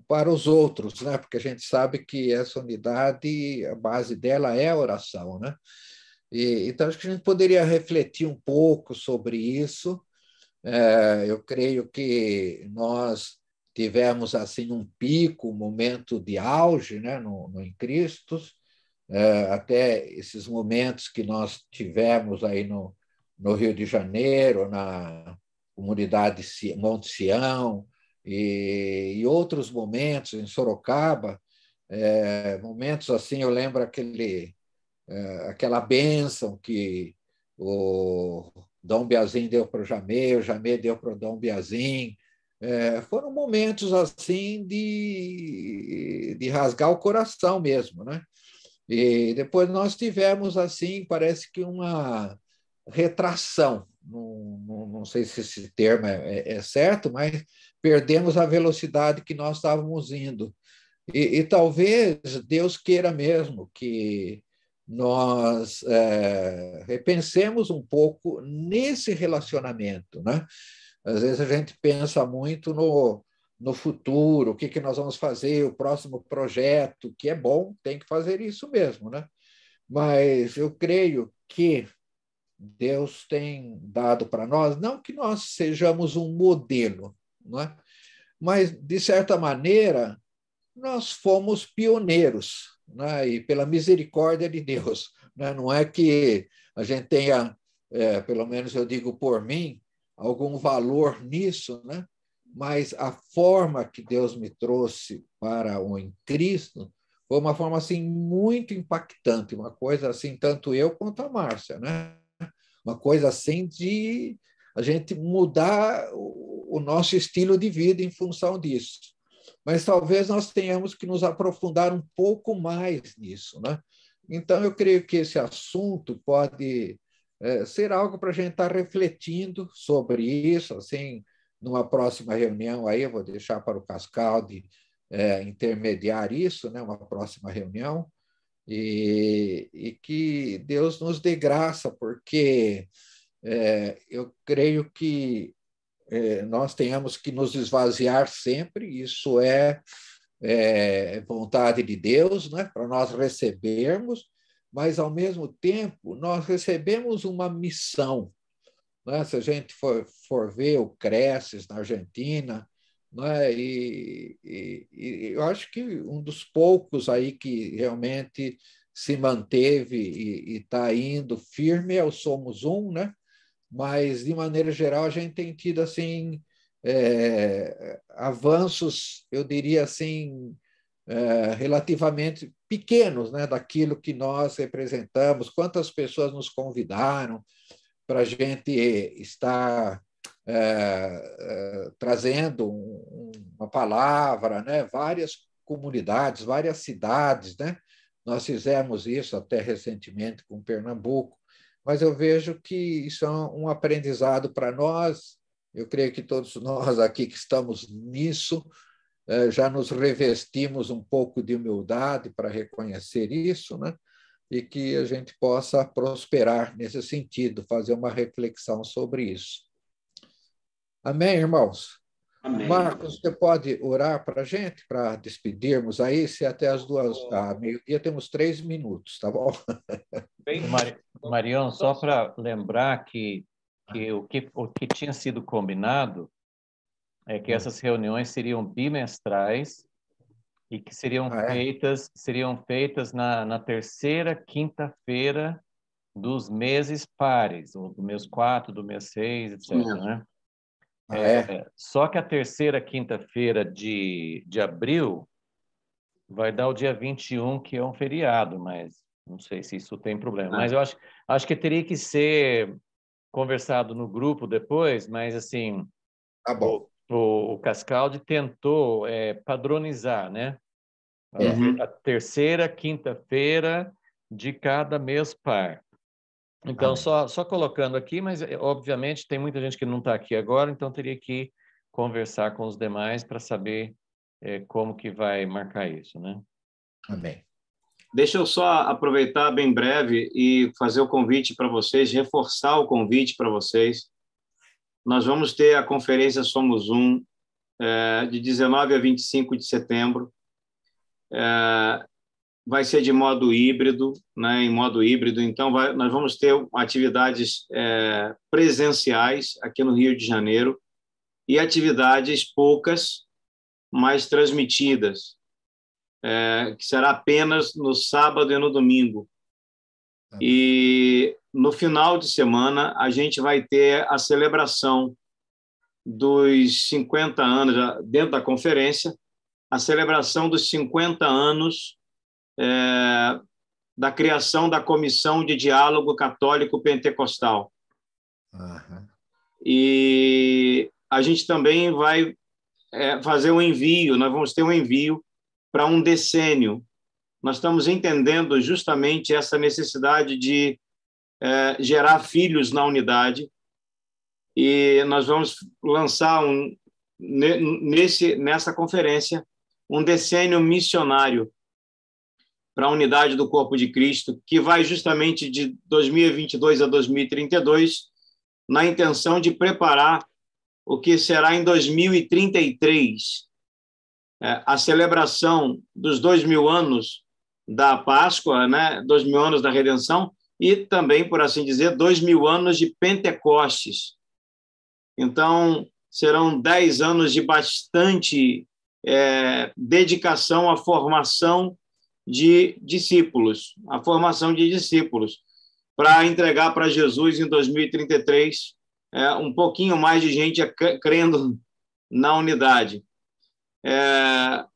Speaker 1: para os outros, né? Porque a gente sabe que essa unidade, a base dela é a oração, né? Então, acho que a gente poderia refletir um pouco sobre isso. Eu creio que nós tivemos assim um pico, um momento de auge, né, no Em Cristo, até esses momentos que nós tivemos aí no Rio de Janeiro, na comunidade Monte Sião, e outros momentos em Sorocaba, momentos assim, eu lembro aquela bênção que o Dom Biazin deu para o Jamê deu para o Dom Biazin. Foram momentos assim de rasgar o coração mesmo, né? E depois nós tivemos assim, parece que uma retração, não sei se esse termo é certo, mas perdemos a velocidade que nós estávamos indo. E talvez Deus queira mesmo que nós repensemos um pouco nesse relacionamento, né? Às vezes a gente pensa muito no futuro, o que, que nós vamos fazer, o próximo projeto, que é bom, tem que fazer isso mesmo, né? Mas eu creio que Deus tem dado para nós, não que nós sejamos um modelo, não é? Mas, de certa maneira, nós fomos pioneiros, né? E pela misericórdia de Deus. Né? Não é que a gente tenha, pelo menos eu digo por mim, algum valor nisso, né? Mas a forma que Deus me trouxe para o em Cristo foi uma forma assim muito impactante, uma coisa assim, tanto eu quanto a Márcia, né? Uma coisa assim de a gente mudar o nosso estilo de vida em função disso. Mas talvez nós tenhamos que nos aprofundar um pouco mais nisso, né? Então, eu creio que esse assunto pode ser algo para a gente estar refletindo sobre isso, assim, numa próxima reunião aí, eu vou deixar para o Cascaldi intermediar isso, né? Uma próxima reunião, e que Deus nos dê graça, porque eu creio que nós tenhamos que nos esvaziar sempre, isso é vontade de Deus, né? Para nós recebermos, mas, ao mesmo tempo, nós recebemos uma missão. Né? Se a gente for ver o Cresces na Argentina, né? E eu acho que um dos poucos aí que realmente se manteve e está indo firme é o Somos Um, né? Mas, de maneira geral, a gente tem tido assim, avanços, eu diria assim, relativamente pequenos, né, daquilo que nós representamos, quantas pessoas nos convidaram para a gente estar trazendo uma palavra, né, várias comunidades, várias cidades, né? Nós fizemos isso até recentemente com Pernambuco, mas eu vejo que isso é um aprendizado para nós. Eu creio que todos nós aqui que estamos nisso já nos revestimos um pouco de humildade para reconhecer isso, né? E que a gente possa prosperar nesse sentido, fazer uma reflexão sobre isso. Amém, irmãos?
Speaker 4: Amém.
Speaker 1: Marcos, você pode orar para a gente, para despedirmos aí, se até as 2h, meio-dia, temos 3 minutos, tá bom?
Speaker 2: Marião, só para lembrar que o que tinha sido combinado é que essas reuniões seriam bimestrais e que seriam feitas na terceira quinta-feira dos meses pares, do mês 4, do mês 6, etc. Né? Só que a terceira quinta-feira de abril vai dar o dia 21, que é um feriado, mas não sei se isso tem problema. Mas eu acho que teria que ser conversado no grupo depois, mas assim,
Speaker 1: tá bom.
Speaker 2: O Cascaldi tentou padronizar, né? A terceira quinta-feira de cada mês par. Então, só colocando aqui, mas obviamente tem muita gente que não está aqui agora, então teria que conversar com os demais para saber como que vai marcar isso, né?
Speaker 1: Amém.
Speaker 6: Deixa eu só aproveitar bem breve e fazer o convite para vocês, reforçar o convite para vocês. Nós vamos ter a conferência Somos Um, de 19 a 25 de setembro. Vai ser de modo híbrido, né? Em modo híbrido. Então, nós vamos ter atividades presenciais aqui no Rio de Janeiro e atividades poucas, mas transmitidas, que será apenas no sábado e no domingo. E no final de semana a gente vai ter a celebração dos 50 anos, dentro da conferência, a celebração dos 50 anos da criação da Comissão de Diálogo Católico Pentecostal. E a gente também vai fazer um envio, nós vamos ter um envio para um decênio. Nós estamos entendendo justamente essa necessidade de gerar filhos na unidade, e nós vamos lançar nessa conferência um decênio missionário para a unidade do corpo de Cristo, que vai justamente de 2022 a 2032, na intenção de preparar o que será em 2033, a celebração dos 2000 anos da Páscoa, né? 2000 anos da redenção, e também, por assim dizer, 2000 anos de Pentecostes. Então, serão 10 anos de bastante dedicação à formação de discípulos, para entregar para Jesus em 2033 um pouquinho mais de gente crendo na unidade. A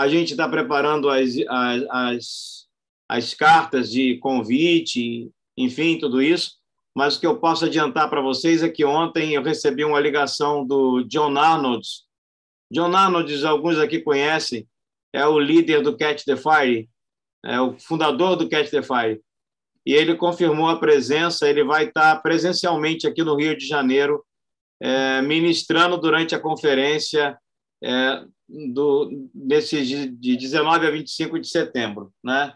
Speaker 6: gente está preparando as cartas de convite, enfim, tudo isso, mas o que eu posso adiantar para vocês é que ontem eu recebi uma ligação do John Arnold. John Arnold, alguns aqui conhecem, é o líder do Catch the Fire, é o fundador do Catch the Fire, e ele confirmou a presença, ele vai estar presencialmente aqui no Rio de Janeiro, ministrando durante a conferência de 19 a 25 de setembro, né?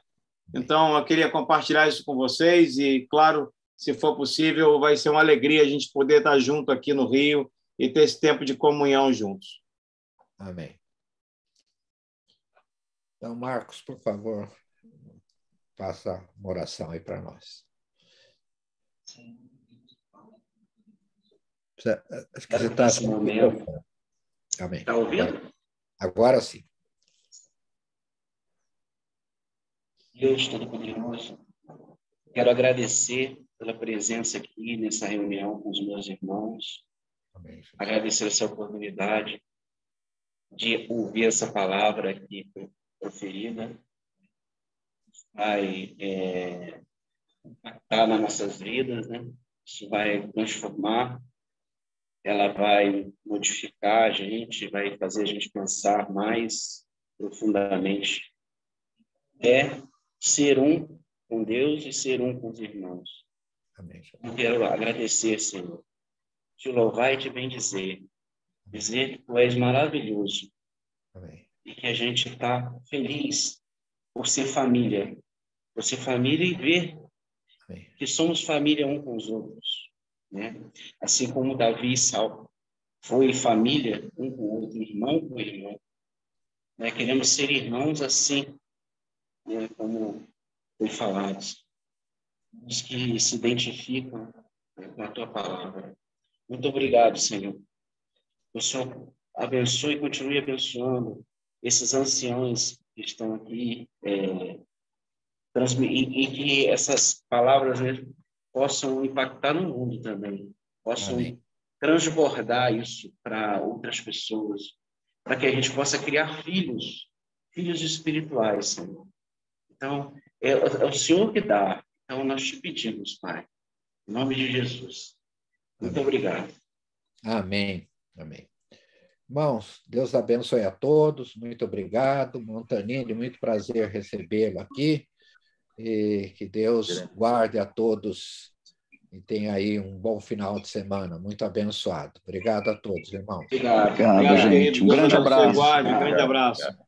Speaker 6: Então, eu queria compartilhar isso com vocês e, claro, se for possível, vai ser uma alegria a gente poder estar junto aqui no Rio e ter esse tempo de comunhão juntos.
Speaker 1: Amém. Então, Marcos, por favor, faça uma oração aí para nós. Acho que você está... Amém.
Speaker 4: Está ouvindo?
Speaker 1: Agora sim.
Speaker 4: Deus Todo-Poderoso, quero agradecer pela presença aqui nessa reunião com os meus irmãos.
Speaker 1: Amém.
Speaker 4: Agradecer essa oportunidade de ouvir essa palavra aqui proferida. Vai impactar nas nossas vidas, né? Isso vai transformar, ela vai modificar a gente, vai fazer a gente pensar mais profundamente. Ser um com Deus e ser um com os irmãos.
Speaker 1: Amém.
Speaker 4: Eu quero agradecer, Senhor, te louvar e te bendizer, dizer que tu és maravilhoso.
Speaker 1: Amém.
Speaker 4: E que a gente está feliz por ser família e ver
Speaker 1: Amém.
Speaker 4: que somos família um com os outros, né? Assim como Davi e Saul foi família um com o outro, irmão com irmão, né? Queremos ser irmãos assim, né? Como foi falado, os que se identificam, né, com a tua palavra. Muito obrigado, Senhor. O Senhor abençoe e continue abençoando esses anciãos que estão aqui, e que essas palavras, né, possam impactar no mundo também, possam
Speaker 1: Amém.
Speaker 4: transbordar isso para outras pessoas, para que a gente possa criar filhos espirituais, Senhor. Então, é o Senhor que dá. Então, nós te pedimos, Pai, em nome de Jesus. Muito obrigado.
Speaker 1: Amém. Amém. Irmãos, Deus abençoe a todos. Muito obrigado. Montanini, muito prazer recebê-lo aqui. E que Deus guarde a todos e tenha aí um bom final de semana. Muito abençoado. Obrigado a todos, irmãos.
Speaker 6: Obrigado,
Speaker 5: gente. Um grande abraço.
Speaker 6: Um grande abraço.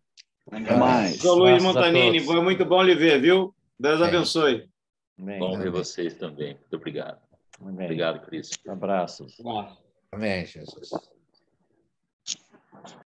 Speaker 5: Até mais.
Speaker 6: Sou Luiz Montanini, foi muito bom lhe ver, viu? Deus abençoe.
Speaker 2: Amém.
Speaker 8: Bom ver vocês também. Muito obrigado.
Speaker 2: Amém.
Speaker 8: Obrigado, Cristo.
Speaker 2: Abraços.
Speaker 1: Amém, Jesus.